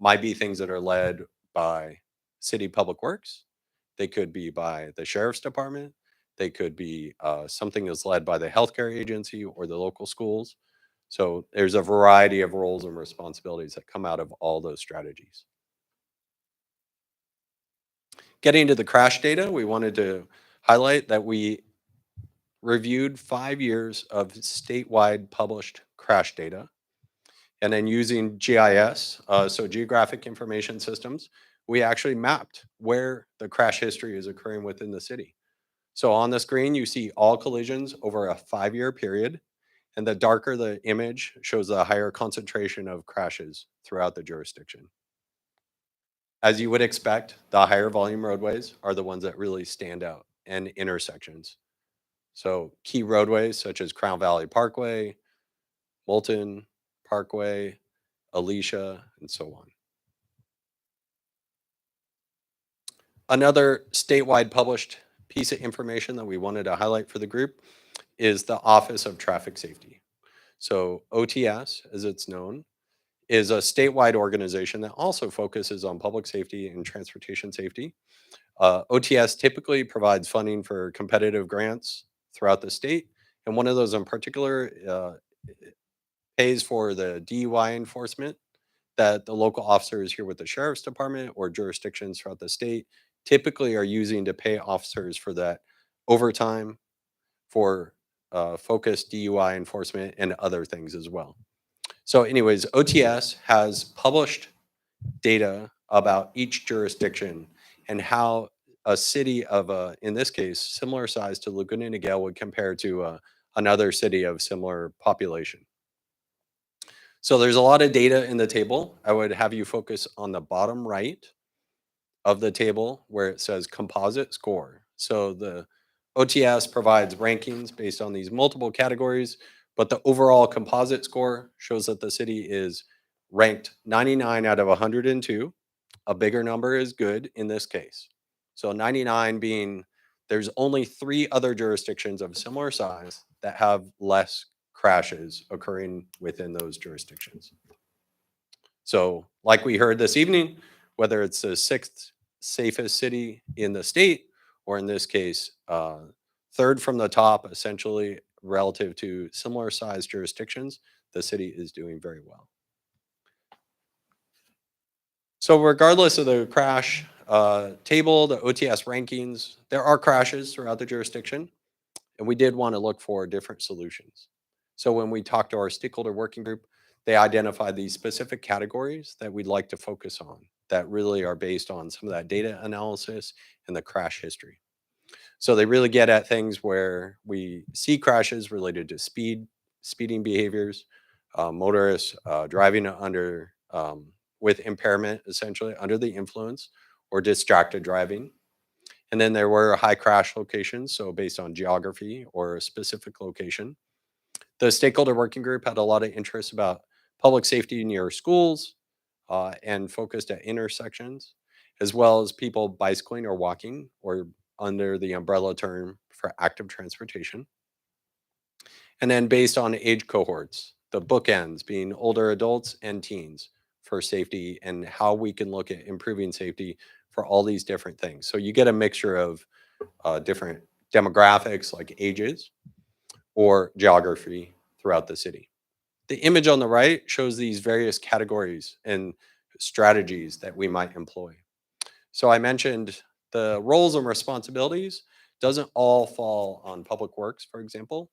might be things that are led by city public works. They could be by the sheriff's department. They could be something that's led by the healthcare agency or the local schools. So there's a variety of roles and responsibilities that come out of all those strategies. Getting to the crash data, we wanted to highlight that we reviewed 5 years of statewide published crash data. And then using GIS, so geographic information systems, we actually mapped where the crash history is occurring within the city. So on the screen, you see all collisions over a 5-year period. And the darker the image shows the higher concentration of crashes throughout the jurisdiction. As you would expect, the higher volume roadways are the ones that really stand out, and intersections. So key roadways such as Crown Valley Parkway, Moulton, Parkway, Alicia, and so on. Another statewide published piece of information that we wanted to highlight for the group is the Office of Traffic Safety. So OTS, as it's known, is a statewide organization that also focuses on public safety and transportation safety. OTS typically provides funding for competitive grants throughout the state, and one of those in particular pays for the DUI enforcement that the local officers here with the sheriff's department or jurisdictions throughout the state typically are using to pay officers for that overtime, for focused DUI enforcement, and other things as well. So anyways, OTS has published data about each jurisdiction and how a city of, in this case, similar size to Laguna Niguel would compare to another city of similar population. So there's a lot of data in the table. I would have you focus on the bottom right of the table where it says composite score. So the OTS provides rankings based on these multiple categories, but the overall composite score shows that the city is ranked 99 out of 102. A bigger number is good in this case. So 99 being there's only 3 other jurisdictions of similar size that have less crashes occurring within those jurisdictions. So like we heard this evening, whether it's the 6th safest city in the state, or in this case, 3rd from the top, essentially relative to similar sized jurisdictions, the city is doing very well. So regardless of the crash table, the OTS rankings, there are crashes throughout the jurisdiction, and we did want to look for different solutions. So when we talked to our stakeholder working group, they identified these specific categories that we'd like to focus on that really are based on some of that data analysis and the crash history. So they really get at things where we see crashes related to speeding behaviors, motorists driving under with impairment, essentially under the influence, or distracted driving. And then there were high crash locations, so based on geography or a specific location. The stakeholder working group had a lot of interest about public safety near schools and focused at intersections, as well as people bicycling or walking, or under the umbrella term for active transportation. And then based on age cohorts, the bookends being older adults and teens for safety, and how we can look at improving safety for all these different things. So you get a mixture of different demographics like ages or geography throughout the city. The image on the right shows these various categories and strategies that we might employ. So I mentioned the roles and responsibilities doesn't all fall on public works, for example,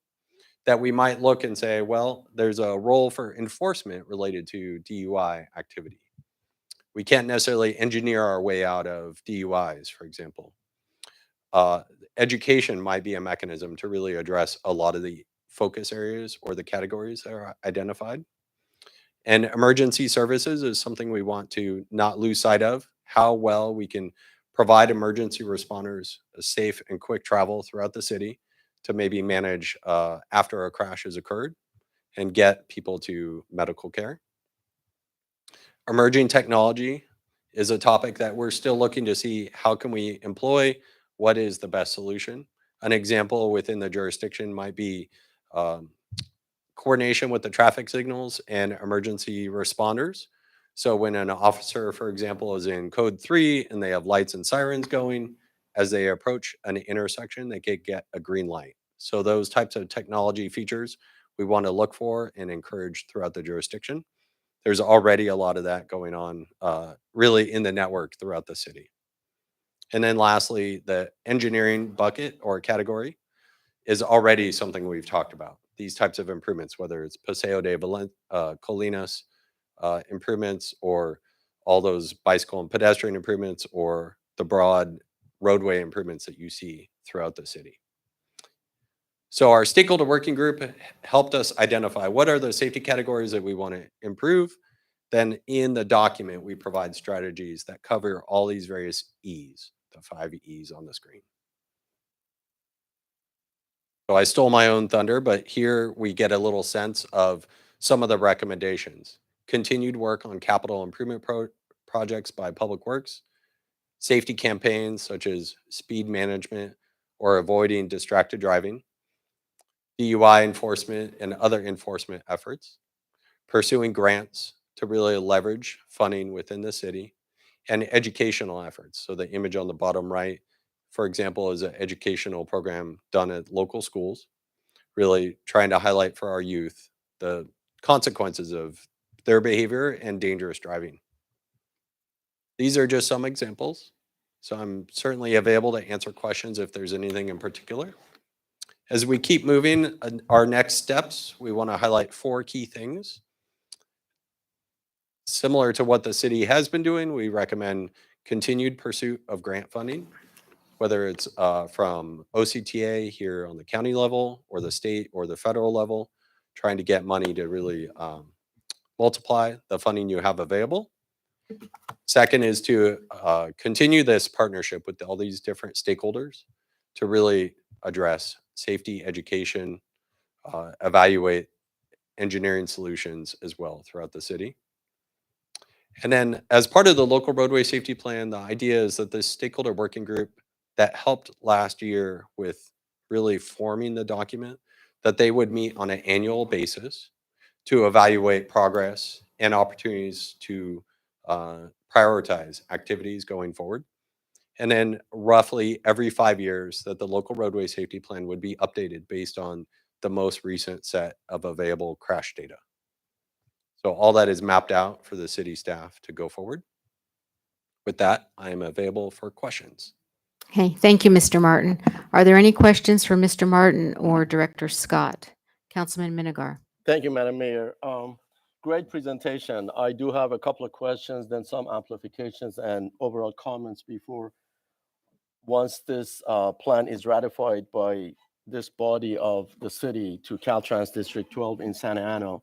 that we might look and say, well, there's a role for enforcement related to DUI activity. We can't necessarily engineer our way out of DUIs, for example. Education might be a mechanism to really address a lot of the focus areas or the categories that are identified. And emergency services is something we want to not lose sight of, how well we can provide emergency responders a safe and quick travel throughout the city to maybe manage after a crash has occurred and get people to medical care. Emerging technology is a topic that we're still looking to see how can we employ, what is the best solution. An example within the jurisdiction might be coordination with the traffic signals and emergency responders. So when an officer, for example, is in code 3 and they have lights and sirens going, as they approach an intersection, they could get a green light. So those types of technology features we want to look for and encourage throughout the jurisdiction. There's already a lot of that going on really in the network throughout the city. And then lastly, the engineering bucket or category is already something we've talked about. These types of improvements, whether it's Paseo de Colinas improvements, or all those bicycle and pedestrian improvements, or the broad roadway improvements that you see throughout the city. So our stakeholder working group helped us identify what are the safety categories that we want to improve. Then in the document, we provide strategies that cover all these various E's, the 5 E's on the screen. So I stole my own thunder, but here we get a little sense of some of the recommendations: continued work on capital improvement projects by Public Works, safety campaigns such as speed management or avoiding distracted driving, DUI enforcement and other enforcement efforts, pursuing grants to really leverage funding within the city, and educational efforts. So the image on the bottom right, for example, is an educational program done at local schools, really trying to highlight for our youth the consequences of their behavior and dangerous driving. These are just some examples. So I'm certainly available to answer questions if there's anything in particular. As we keep moving, our next steps, we want to highlight 4 key things. Similar to what the city has been doing, we recommend continued pursuit of grant funding, whether it's from OCTA here on the county level or the state or the federal level, trying to get money to really multiply the funding you have available. Second is to continue this partnership with all these different stakeholders to really address safety, education, evaluate engineering solutions as well throughout the city. And then as part of the local roadway safety plan, the idea is that this stakeholder working group that helped last year with really forming the document, that they would meet on an annual basis to evaluate progress and opportunities to prioritize activities going forward. And then roughly every 5 years that the local roadway safety plan would be updated based on the most recent set of available crash data. So all that is mapped out for the city staff to go forward. With that, I am available for questions. Okay, thank you, Mr. Martin. Are there any questions for Mr. Martin or Director Scott? Councilman Minigar. Thank you, Madam Mayor. Great presentation. I do have a couple of questions, then some amplifications and overall comments before once this plan is ratified by this body of the city to Caltrans District 12 in Santa Ana.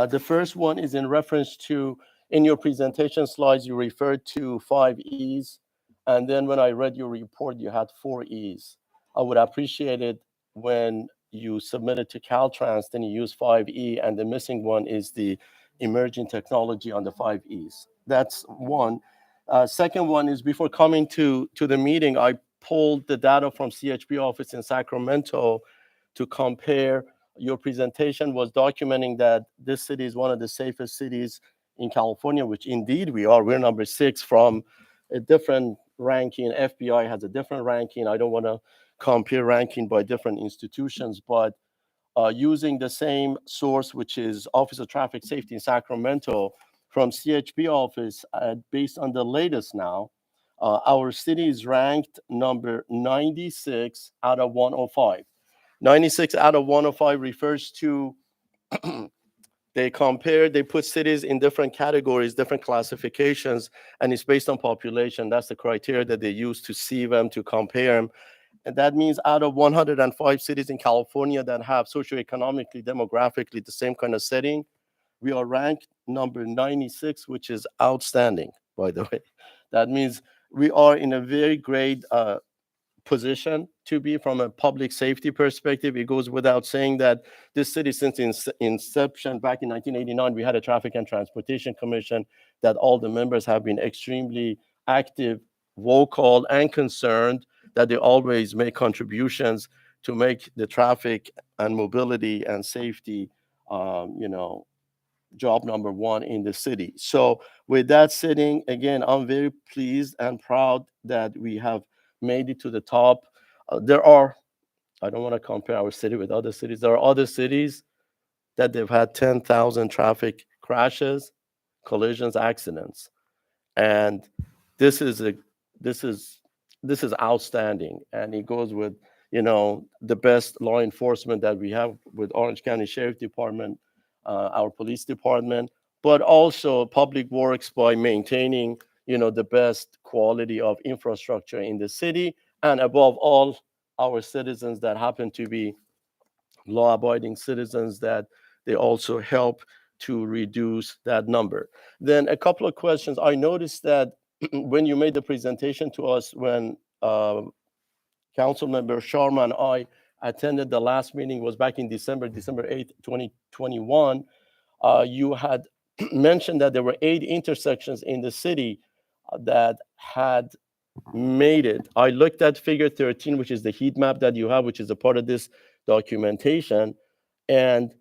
The first one is in reference to, in your presentation slides, you referred to 5 E's. And then when I read your report, you had 4 E's. I would appreciate it when you submit it to Caltrans, then you use 5E, and the missing one is the emerging technology on the 5 E's. That's one. Second one is, before coming to the meeting, I pulled the data from CHP office in Sacramento to compare. Your presentation was documenting that this city is one of the safest cities in California, which indeed we are. We're number 6 from a different ranking. FBI has a different ranking. I don't want to compare ranking by different institutions, but using the same source, which is Office of Traffic Safety in Sacramento, from CHP office, based on the latest now, our city is ranked number 96 out of 105. 96 out of 105 refers to they put cities in different categories, different classifications, and it's based on population. That's the criteria that they use to see them, to compare them. And that means out of 105 cities in California that have socioeconomically, demographically the same kind of setting, we are ranked number 96, which is outstanding, by the way. That means we are in a very great position to be from a public safety perspective. It goes without saying that this city, since inception back in 1989, we had a Traffic and Transportation Commission that all the members have been extremely active, vocal, and concerned, that they always make contributions to make the traffic and mobility and safety, job number 1 in the city. So with that sitting, again, I'm very pleased and proud that we have made it to the top. I don't want to compare our city with other cities. There are other cities that they've had 10,000 traffic crashes, collisions, accidents. And this is outstanding. And it goes with, the best law enforcement that we have with Orange County Sheriff Department, our police department, but also public works by maintaining, the best quality of infrastructure in the city, and above all, our citizens that happen to be law-abiding citizens, that they also help to reduce that number. Then a couple of questions. I noticed that when you made the presentation to us, when Councilmember Sharma and I attended the last meeting, was back in December 8th, 2021, You had mentioned that there were 8 intersections in the city that had made it. I looked at figure 13, which is the heat map that you have, which is a part of this documentation. And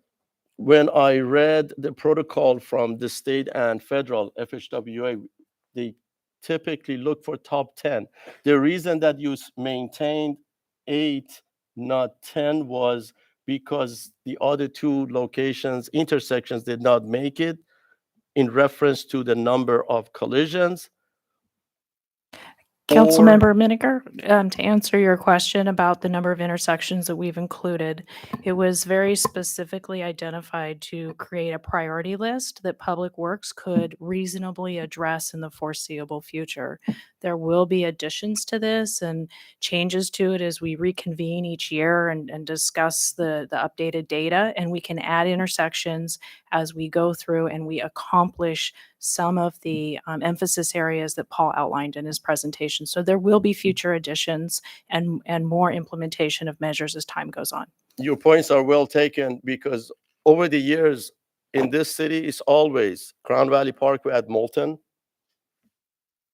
when I read the protocol from the state and federal FHWA, they typically look for top 10. The reason that you maintained 8, not 10, was because the other 2 locations, intersections, did not make it in reference to the number of collisions. Councilmember Miniger, to answer your question about the number of intersections that we've included, it was very specifically identified to create a priority list that Public Works could reasonably address in the foreseeable future. There will be additions to this and changes to it as we reconvene each year and discuss the updated data, and we can add intersections as we go through and we accomplish some of the emphasis areas that Paul outlined in his presentation. So there will be future additions and more implementation of measures as time goes on. Your points are well taken, because over the years in this city, it's always Crown Valley Parkway at Moulton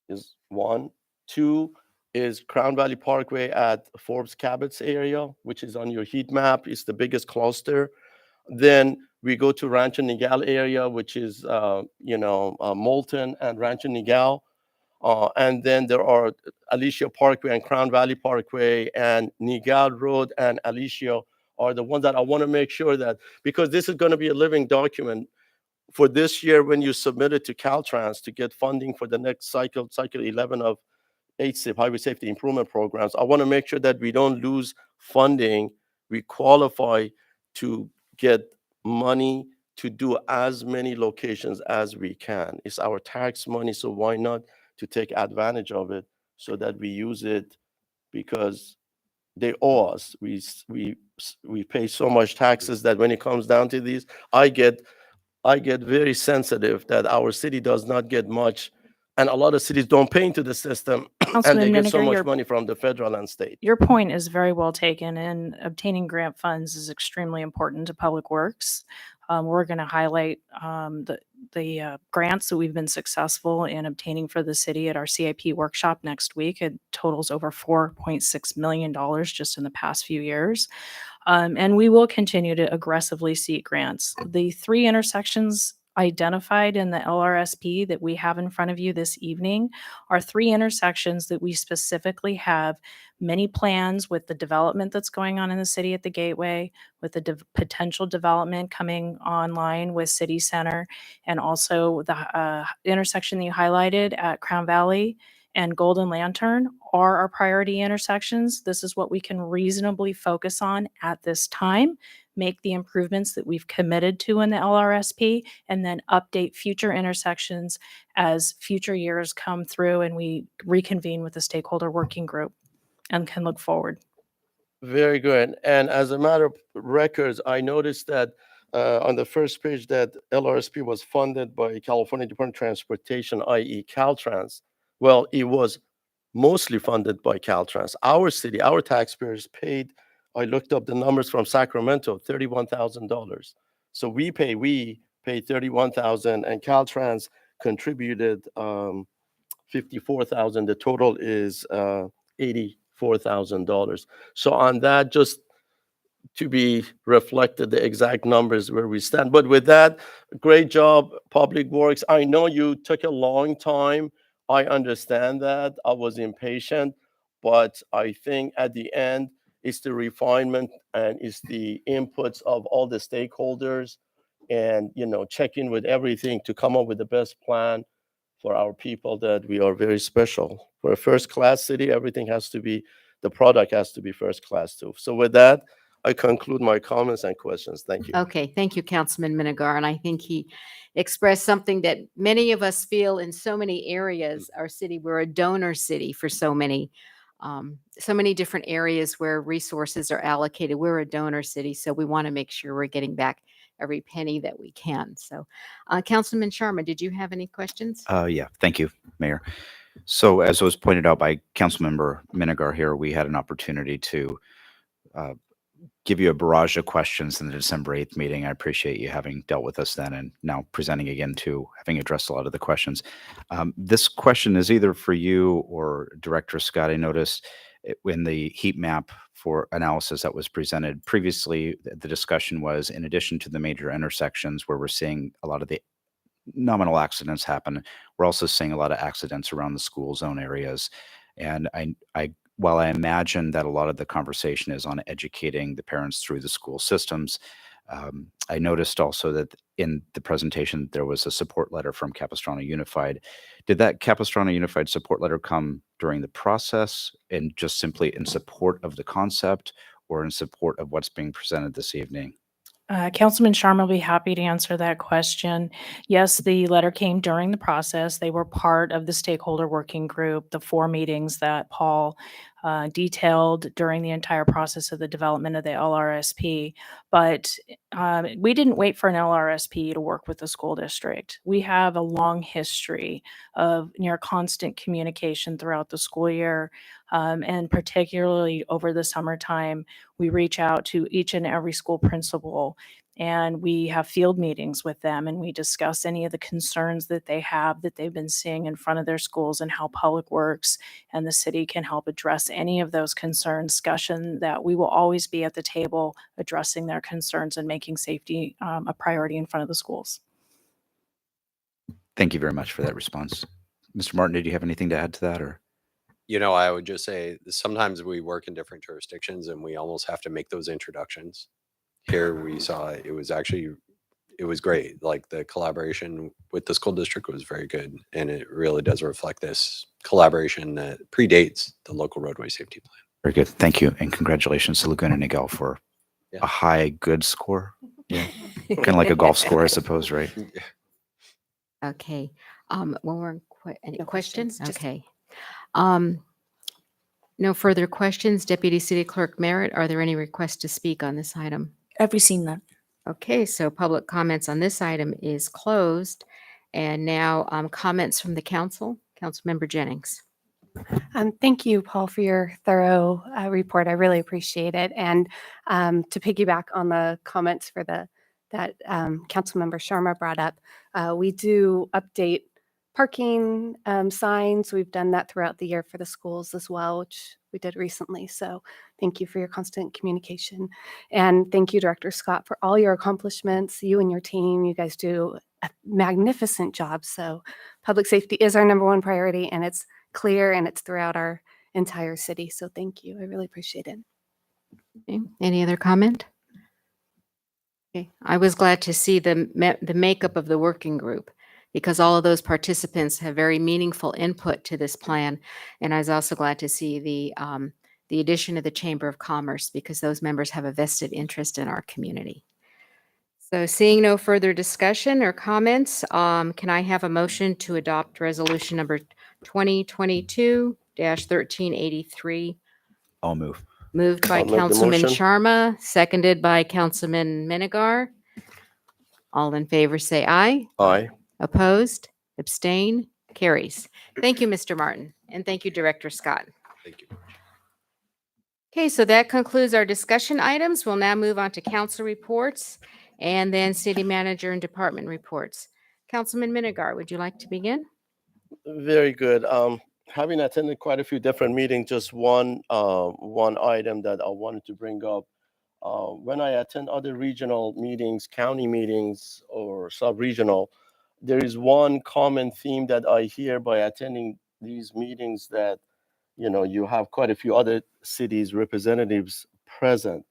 is 1. 2 is Crown Valley Parkway at Forbes Cabot's area, which is on your heat map. It's the biggest cluster. Then we go to Rancho Niguel area, which is, Moulton and Rancho Niguel. And then there are Alicia Parkway and Crown Valley Parkway, and Niguel Road and Alicia are the ones that I want to make sure that, because this is going to be a living document for this year when you submit it to Caltrans to get funding for the next cycle 11 of HSIP, Highway Safety Improvement Programs. I want to make sure that we don't lose funding. We qualify to get money to do as many locations as we can. It's our tax money, so why not to take advantage of it so that we use it, because they owe us. We pay so much taxes that when it comes down to these, I get very sensitive that our city does not get much, and a lot of cities don't pay into the system, and they get so Miniger, much money from the federal and state. Your point is very well taken, and obtaining grant funds is extremely important to Public Works. We're going to highlight the grants that we've been successful in obtaining for the city at our CIP workshop next week. It totals over $4.6 million just in the past few years. And we will continue to aggressively seek grants. The 3 intersections identified in the LRSP that we have in front of you this evening are 3 intersections that we specifically have many plans with the development that's going on in the city at the Gateway, with the potential development coming online with City Center, and also the intersection that you highlighted at Crown Valley and Golden Lantern are our priority intersections. This is what we can reasonably focus on at this time, make the improvements that we've committed to in the LRSP, and then update future intersections as future years come through and we reconvene with the stakeholder working group and can look forward. Very good. And as a matter of records, I noticed that on the first page that LRSP was funded by California Department of Transportation, i.e. Caltrans. Well, it was mostly funded by Caltrans. Our city, our taxpayers paid, I looked up the numbers from Sacramento, $31,000. So we paid $31,000, and Caltrans contributed $54,000. The total is $84,000. So on that, just to be reflected, the exact numbers where we stand. But with that, great job, Public Works. I know you took a long time. I understand that. I was impatient, but I think at the end, it's the refinement and it's the inputs of all the stakeholders, and checking with everything to come up with the best plan for our people, that we are very special. For a first-class city, everything has to be, the product has to be first class too. So with that, I conclude my comments and questions. Thank you. Okay, thank you, Councilman Minigar. And I think he expressed something that many of us feel in so many areas. Our city, we're a donor city for so many different areas where resources are allocated. We're a donor city, so we want to make sure we're getting back every penny that we can. So, Councilman Sharma, did you have any questions? Yeah, thank you, Mayor. So as was pointed out by Councilmember Minigar here, we had an opportunity to give you a barrage of questions in the December 8th meeting. I appreciate you having dealt with us then and now presenting again to having addressed a lot of the questions. This question is either for you or Director Scott. I noticed in the heat map for analysis that was presented previously, the discussion was in addition to the major intersections where we're seeing a lot of the nominal accidents happen, we're also seeing a lot of accidents around the school zone areas. And while I imagine that a lot of the conversation is on educating the parents through the school systems, I noticed also that in the presentation, there was a support letter from Capistrano Unified. Did that Capistrano Unified support letter come during the process and just simply in support of the concept or in support of what's being presented this evening? Councilman Sharma will be happy to answer that question. Yes, the letter came during the process. They were part of the stakeholder working group, the 4 meetings that Paul detailed during the entire process of the development of the LRSP. But we didn't wait for an LRSP to work with the school district. We have a long history of near constant communication throughout the school year. And particularly over the summertime, we reach out to each and every school principal and we have field meetings with them and we discuss any of the concerns that they have that they've been seeing in front of their schools and how Public Works and the city can help address any of those concerns. Discussion that we will always be at the table addressing their concerns and making safety a priority in front of the schools. Thank you very much for that response. Mr. Martin, did you have anything to add to that or? I would just say sometimes we work in different jurisdictions and we almost have to make those introductions. Here we saw it was great. Like the collaboration with the school district was very good. And it really does reflect this collaboration that predates the local roadway safety plan. Very good. Thank you. And congratulations to Laguna Niguel for a high good score. Yeah. Kind of like a golf score, I suppose, right? Okay. One more any No questions? questions, just- Okay. No further questions. Deputy City Clerk Merritt, are there any requests to speak on this item? Have we seen that? Okay, so public comments on this item is closed. And now comments from the council. Councilmember Jennings. Thank you, Paul, for your thorough report. I really appreciate it. And to piggyback on the comments that Councilmember Sharma brought up, we do update parking signs. We've done that throughout the year for the schools as well, which we did recently. So thank you for your constant communication. And thank you, Director Scott, for all your accomplishments. You and your team, you guys do a magnificent job. So public safety is our #1 priority, and it's clear and it's throughout our entire city. So thank you. I really appreciate it. Okay. Any other comment? Okay. I was glad to see the makeup of the working group because all of those participants have very meaningful input to this plan. And I was also glad to see the addition of the Chamber of Commerce because those members have a vested interest in our community. So seeing no further discussion or comments, can I have a motion to adopt resolution number 2022-1383? I'll move. Moved by I'll make the Councilman motion. Sharma, seconded by Councilman Minigar. All in favor say aye. Aye. Opposed? Abstain? Carries. Thank you, Mr. Martin, and thank you, Director Scott. Thank you. Okay, so that concludes our discussion items. We'll now move on to council reports and then city manager and department reports. Councilman Minigar, would you like to begin? Very good. Having attended quite a few different meetings, just one item that I wanted to bring up. When I attend other regional meetings, county meetings, or sub-regional, there is one common theme that I hear by attending these meetings that, you have quite a few other cities' representatives present.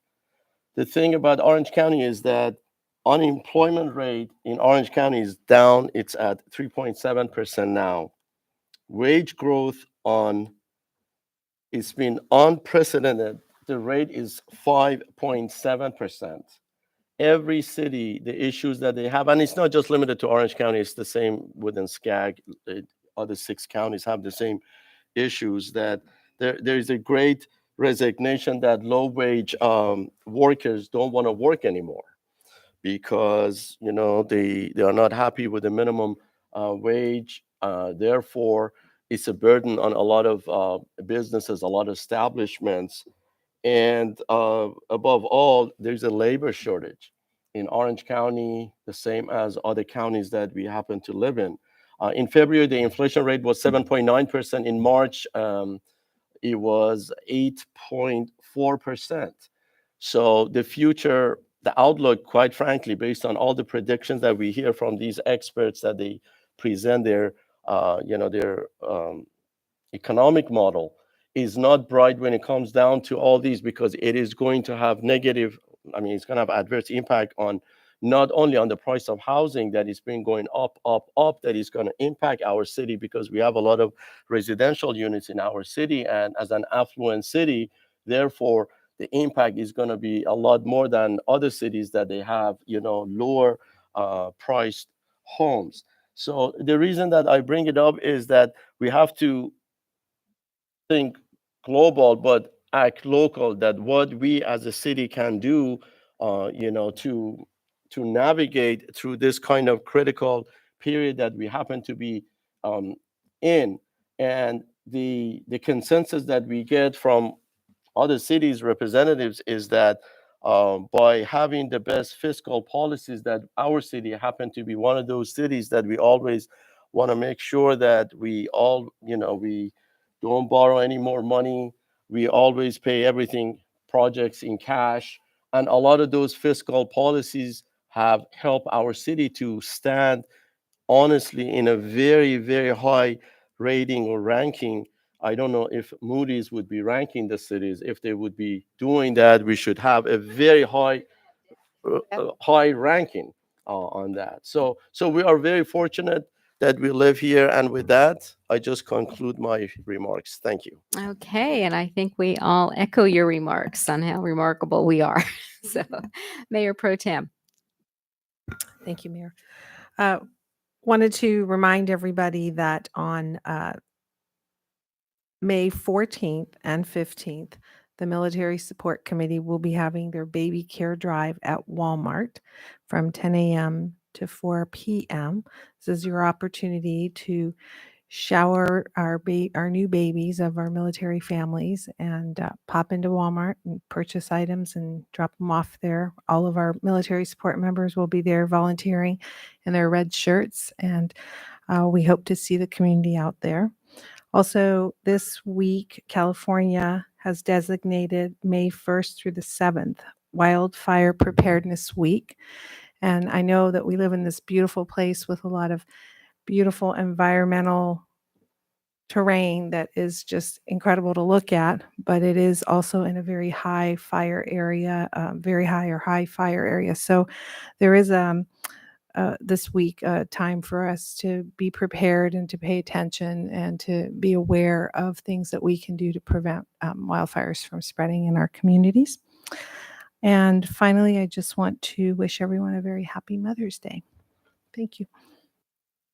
The thing about Orange County is that unemployment rate in Orange County is down. It's at 3.7% now. Wage growth it's been unprecedented. The rate is 5.7%. Every city, the issues that they have, and it's not just limited to Orange County, it's the same within SCAG. Other 6 counties have the same issues, that there is a great resignation that low-wage workers don't want to work anymore because, they are not happy with the minimum wage. Therefore, it's a burden on a lot of businesses, a lot of establishments. And above all, there's a labor shortage in Orange County, the same as other counties that we happen to live in. In February, the inflation rate was 7.9%. In March, it was 8.4%. So the future, the outlook, quite frankly, based on all the predictions that we hear from these experts that they present their, their economic model, is not bright when it comes down to all these, because it is going to have negative, it's going to have adverse impact on not only on the price of housing that is been going up, that is going to impact our city, because we have a lot of residential units in our city, and as an affluent city, therefore, the impact is going to be a lot more than other cities that they have, lower priced homes. So the reason that I bring it up is that we have to think global but act local, that what we as a city can do to navigate through this kind of critical period that we happen to be in. And the consensus that we get from other cities representatives is that by having the best fiscal policies, that our city happen to be one of those cities that we always want to make sure that we all, we don't borrow any more money. We always pay everything, projects in cash. And a lot of those fiscal policies have helped our city to stand honestly in a very, very high rating or ranking. I don't know if Moody's would be ranking the cities. If they would be doing that, we should have a very high ranking on that. So we are very fortunate that we live here. And with that, I just conclude my remarks. Thank you. Okay, and I think we all echo your remarks on how remarkable we are. So, Mayor Pro Tem. Thank you, Mayor. Wanted to remind everybody that on May 14th and 15th, the Military Support Committee will be having their baby care drive at Walmart from 10 a.m. to 4 p.m. This is your opportunity to shower our new babies of our military families and pop into Walmart and purchase items and drop them off there. All of our military support members will be there volunteering in their red shirts, and we hope to see the community out there. Also, this week, California has designated May 1st through the 7th Wildfire Preparedness Week. And I know that we live in this beautiful place with a lot of beautiful environmental terrain that is just incredible to look at, but it is also in a very high fire area, very high or high fire area. So there is this week time for us to be prepared and to pay attention and to be aware of things that we can do to prevent wildfires from spreading in our communities. And finally, I just want to wish everyone a very happy Mother's Day. Thank you.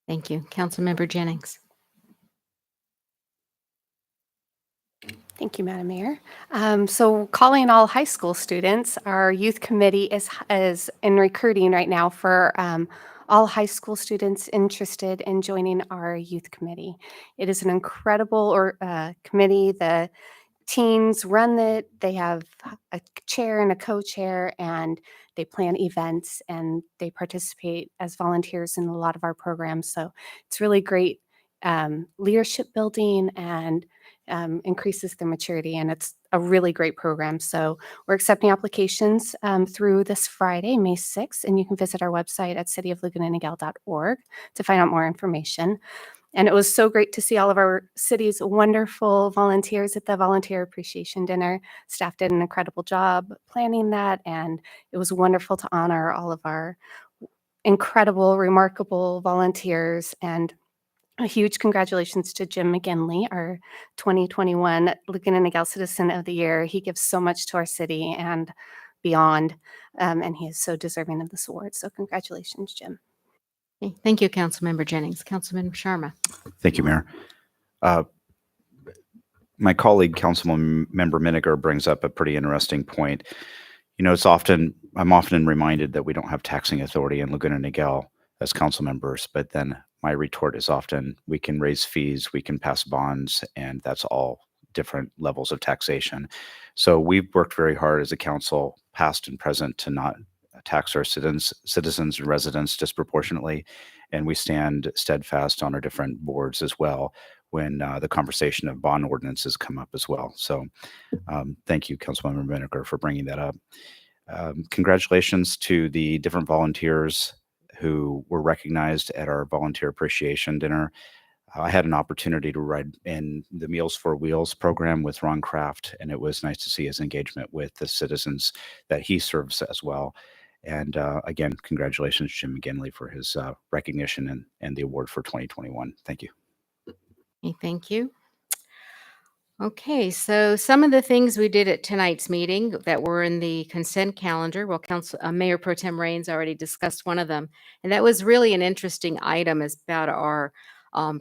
Thank you. Councilmember Jennings. Thank you, Madam Mayor. So calling all high school students, our youth committee is in recruiting right now for all high school students interested in joining our youth committee. It is an incredible committee. The teens run it. They have a chair and a co-chair, and they plan events, and they participate as volunteers in a lot of our programs. So it's really great leadership building and increases their maturity, and it's a really great program. So we're accepting applications through this Friday, May 6th, and you can visit our website at cityoflagunaandniguel.org to find out more information. And it was so great to see all of our city's wonderful volunteers at the Volunteer Appreciation Dinner. Staff did an incredible job planning that, and it was wonderful to honor all of our incredible, remarkable volunteers. And a huge congratulations to Jim McGinley, our 2021 Laguna Niguel Citizen of the Year. He gives so much to our city and beyond, and he is so deserving of this award. So congratulations, Jim. Okay, thank you, Councilmember Jennings. Councilman Sharma. Thank you, Mayor. My colleague, Councilmember Miniger, brings up a pretty interesting point. You know, I'm often reminded that we don't have taxing authority in Laguna Niguel as council members, but then my retort is often, we can raise fees, we can pass bonds, and that's all different levels of taxation. So we've worked very hard as a council, past and present, to not tax our citizens and residents disproportionately. And we stand steadfast on our different boards as well when the conversation of bond ordinances come up as well. So thank you, Councilmember Vinegar, for bringing that up. Congratulations to the different volunteers who were recognized at our volunteer appreciation dinner. I had an opportunity to ride in the Meals for Wheels program with Ron Kraft, and it was nice to see his engagement with the citizens that he serves as well. And again, congratulations, Jim McGinley, for his recognition and the award for 2021. Thank you. Okay, thank you. Okay, so some of the things we did at tonight's meeting that were in the consent calendar, well, Mayor Pro Tem Raines already discussed one of them, and that was really an interesting item. Is about our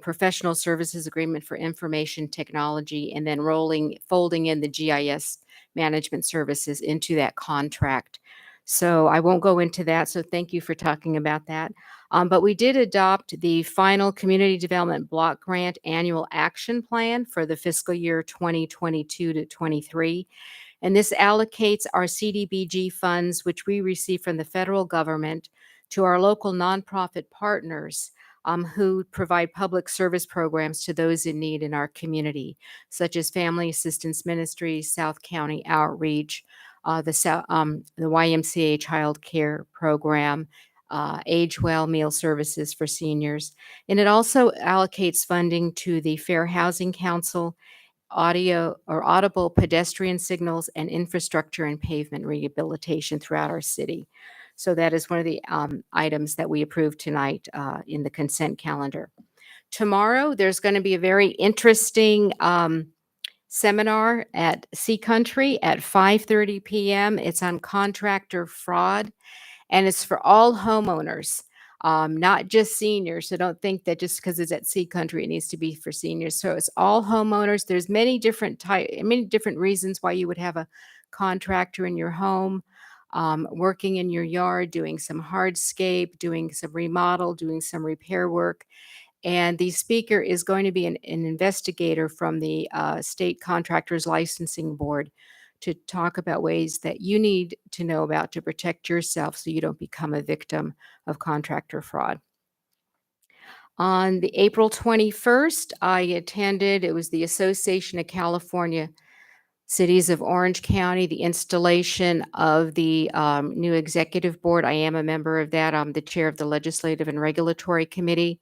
professional services agreement for information technology, and then folding in the GIS management services into that contract. So I won't go into that. So thank you for talking about that. But we did adopt the final Community Development Block Grant Annual Action Plan for the fiscal year 2022 to 23. And this allocates our CDBG funds, which we receive from the federal government, to our local nonprofit partners who provide public service programs to those in need in our community, such as Family Assistance Ministries, South County Outreach, the YMCA Child Care Program, Age Well Meal Services for Seniors. And it also allocates funding to the Fair Housing Council, audible pedestrian signals, and infrastructure and pavement rehabilitation throughout our city. So that is one of the items that we approved tonight in the consent calendar. Tomorrow, there's going to be a very interesting seminar at Sea Country at 5:30 p.m. It's on contractor fraud, and it's for all homeowners, not just seniors. So don't think that just because it's at Sea Country, it needs to be for seniors. So it's all homeowners. There's many different reasons why you would have a contractor in your home, working in your yard, doing some hardscape, doing some remodel, doing some repair work. And the speaker is going to be an investigator from the State Contractors Licensing Board to talk about ways that you need to know about to protect yourself so you don't become a victim of contractor fraud. On the April 21st, I attended, it was the Association of California Cities of Orange County, the installation of the new executive board. I am a member of that. I'm the chair of the Legislative and Regulatory Committee.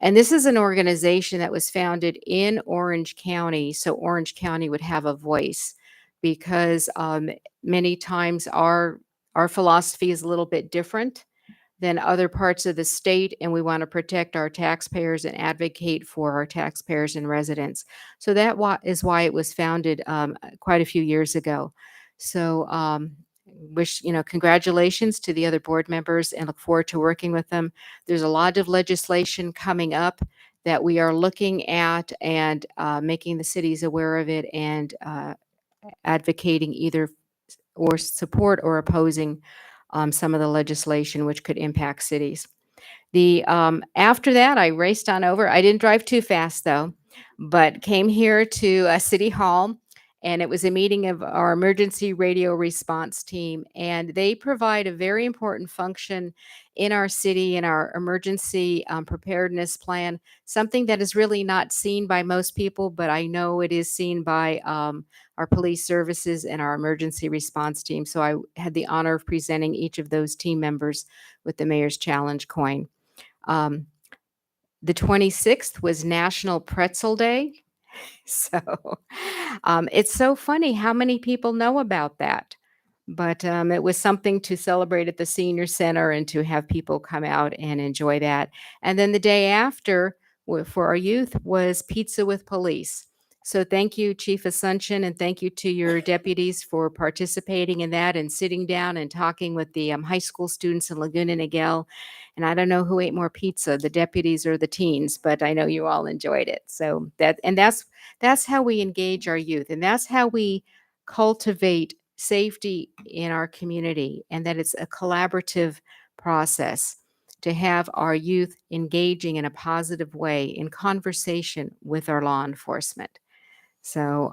And this is an organization that was founded in Orange County, so Orange County would have a voice, because many times our philosophy is a little bit different than other parts of the state, and we want to protect our taxpayers and advocate for our taxpayers and residents. So that is why it was founded quite a few years ago. So congratulations to the other board members and look forward to working with them. There's a lot of legislation coming up that we are looking at and making the cities aware of it and advocating either or support or opposing some of the legislation which could impact cities. After that, I raced on over. I didn't drive too fast though, but came here to City Hall, and it was a meeting of our emergency radio response team, and they provide a very important function in our city, in our emergency preparedness plan, something that is really not seen by most people, but I know it is seen by our police services and our emergency response team. So I had the honor of presenting each of those team members with the Mayor's Challenge coin. The 26th was National Pretzel Day. So it's so funny how many people know about that. But it was something to celebrate at the senior center and to have people come out and enjoy that. And then the day after for our youth was Pizza with Police. So thank you, Chief Asuncion, and thank you to your deputies for participating in that and sitting down and talking with the high school students in Laguna Niguel. And I don't know who ate more pizza, the deputies or the teens, but I know you all enjoyed it. So that's how we engage our youth, and that's how we cultivate safety in our community, and that it's a collaborative process to have our youth engaging in a positive way in conversation with our law enforcement. So,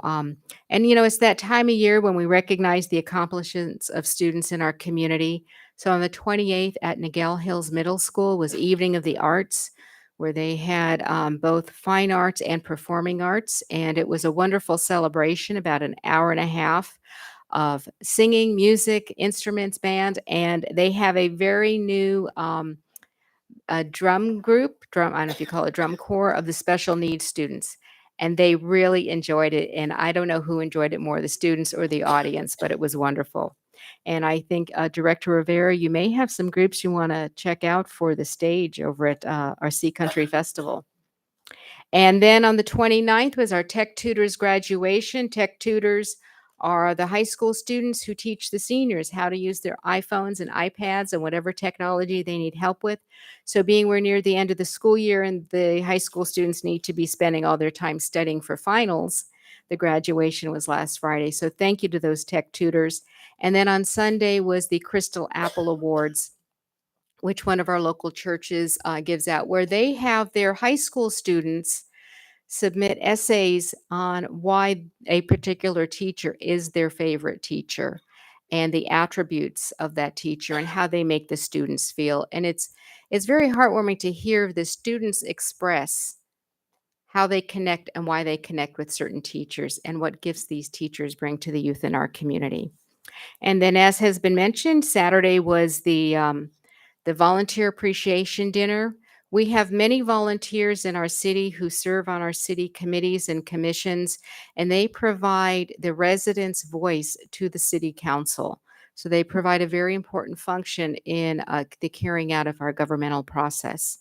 and you know, it's that time of year when we recognize the accomplishments of students in our community. So on the 28th at Niguel Hills Middle School was Evening of the Arts, where they had both fine arts and performing arts. And it was a wonderful celebration, about an hour and a half of singing, music, instruments, band. And they have a very new drum group, I don't know if you call it drum corps of the special needs students. And they really enjoyed it. And I don't know who enjoyed it more, the students or the audience, but it was wonderful. And I think Director Rivera, you may have some groups you want to check out for the stage over at our Sea Country Festival. And then on the 29th was our Tech Tutors graduation. Tech Tutors are the high school students who teach the seniors how to use their iPhones and iPads and whatever technology they need help with. So being we're near the end of the school year and the high school students need to be spending all their time studying for finals, the graduation was last Friday. So thank you to those Tech Tutors. And then on Sunday was the Crystal Apple Awards, which one of our local churches gives out, where they have their high school students submit essays on why a particular teacher is their favorite teacher and the attributes of that teacher and how they make the students feel. And it's very heartwarming to hear the students express how they connect and why they connect with certain teachers and what gifts these teachers bring to the youth in our community. And then, as has been mentioned, Saturday was the volunteer appreciation dinner. We have many volunteers in our city who serve on our city committees and commissions, and they provide the residents' voice to the city council. So they provide a very important function in the carrying out of our governmental process.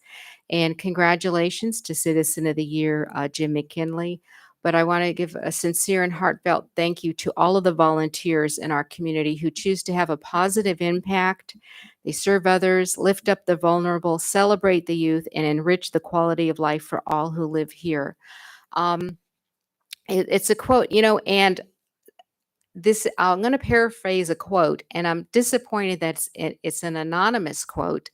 And congratulations to Citizen of the Year, Jim McKinley. But I want to give a sincere and heartfelt thank you to all of the volunteers in our community who choose to have a positive impact. They serve others, lift up the vulnerable, celebrate the youth, and enrich the quality of life for all who live here. It's a quote, you know, and this, I'm going to paraphrase a quote, and I'm disappointed that it's an anonymous quote,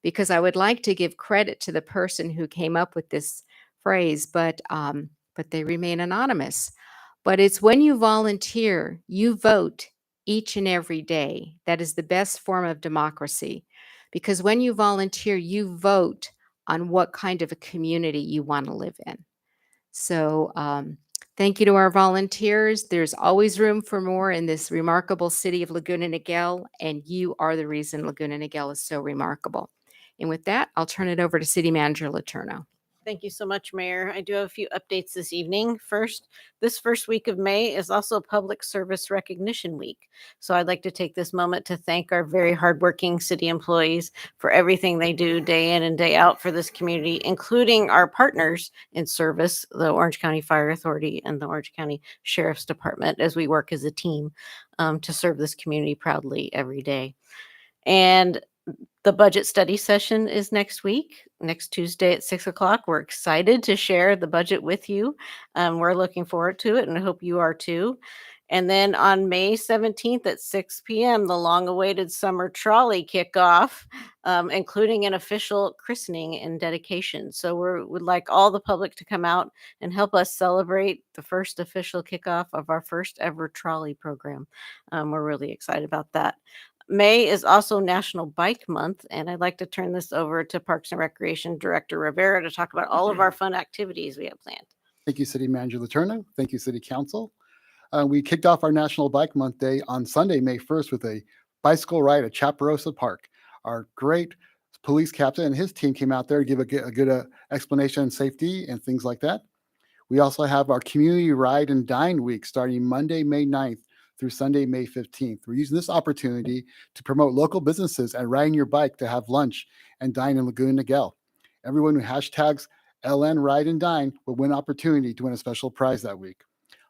because I would like to give credit to the person who came up with this phrase, but they remain anonymous. But it's when you volunteer, you vote each and every day. That is the best form of democracy, because when you volunteer, you vote on what kind of a community you want to live in. So thank you to our volunteers. There's always room for more in this remarkable city of Laguna Niguel, and you are the reason Laguna Niguel is so remarkable. And with that, I'll turn it over to City Manager Letourneau. Thank you so much, Mayor. I do have a few updates this evening. First, this first week of May is also Public Service Recognition Week. So I'd like to take this moment to thank our very hardworking city employees for everything they do day in and day out for this community, including our partners in service, the Orange County Fire Authority and the Orange County Sheriff's Department, as we work as a team to serve this community proudly every day. And the budget study session is next week, next Tuesday at 6 o'clock. We're excited to share the budget with you. We're looking forward to it, and I hope you are too. And then on May 17th at 6 p.m., the long-awaited summer trolley kickoff, including an official christening and dedication. So we would like all the public to come out and help us celebrate the first official kickoff of our first ever trolley program. We're really excited about that. May is also National Bike Month, and I'd like to turn this over to Parks and Recreation Director Rivera to talk about all of our fun activities we have planned. Thank you, City Manager Letourneau. Thank you, City Council. We kicked off our National Bike Month Day on Sunday, May 1st, with a bicycle ride at Chaparosa Park. Our great police captain and his team came out there to give a good explanation on safety and things like that. We also have our Community Ride and Dine Week starting Monday, May 9th through Sunday, May 15th. We're using this opportunity to promote local businesses and riding your bike to have lunch and dine in Laguna Niguel. Everyone who hashtags LN Ride and Dine will win an opportunity to win a special prize that week.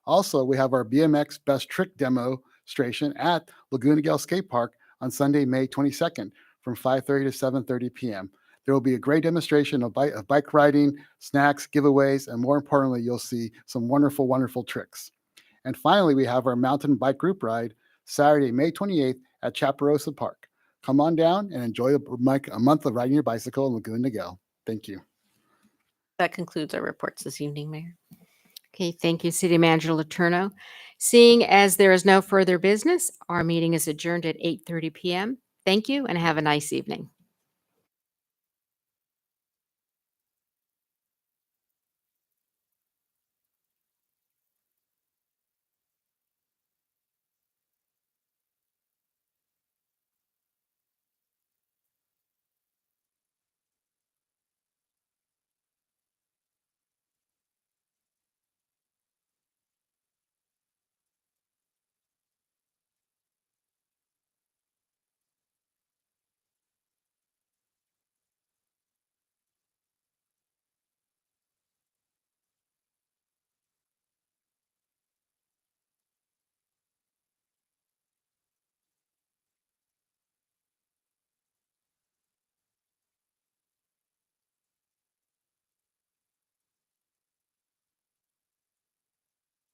Also, we have our BMX Best Trick demonstration at Laguna Niguel Skate Park on Sunday, May 22nd from 5:30 to 7:30 p.m. There will be a great demonstration of bike riding, snacks, giveaways, and more importantly, you'll see some wonderful, wonderful tricks. And finally, we have our mountain bike group ride Saturday, May 28th at Chaparosa Park. Come on down and enjoy a month of riding your bicycle in Laguna Niguel. Thank you. That concludes our reports this evening, Mayor. Okay, thank you, City Manager Letourneau. Seeing as there is no further business, our meeting is adjourned at 8:30 p.m. Thank you and have a nice evening.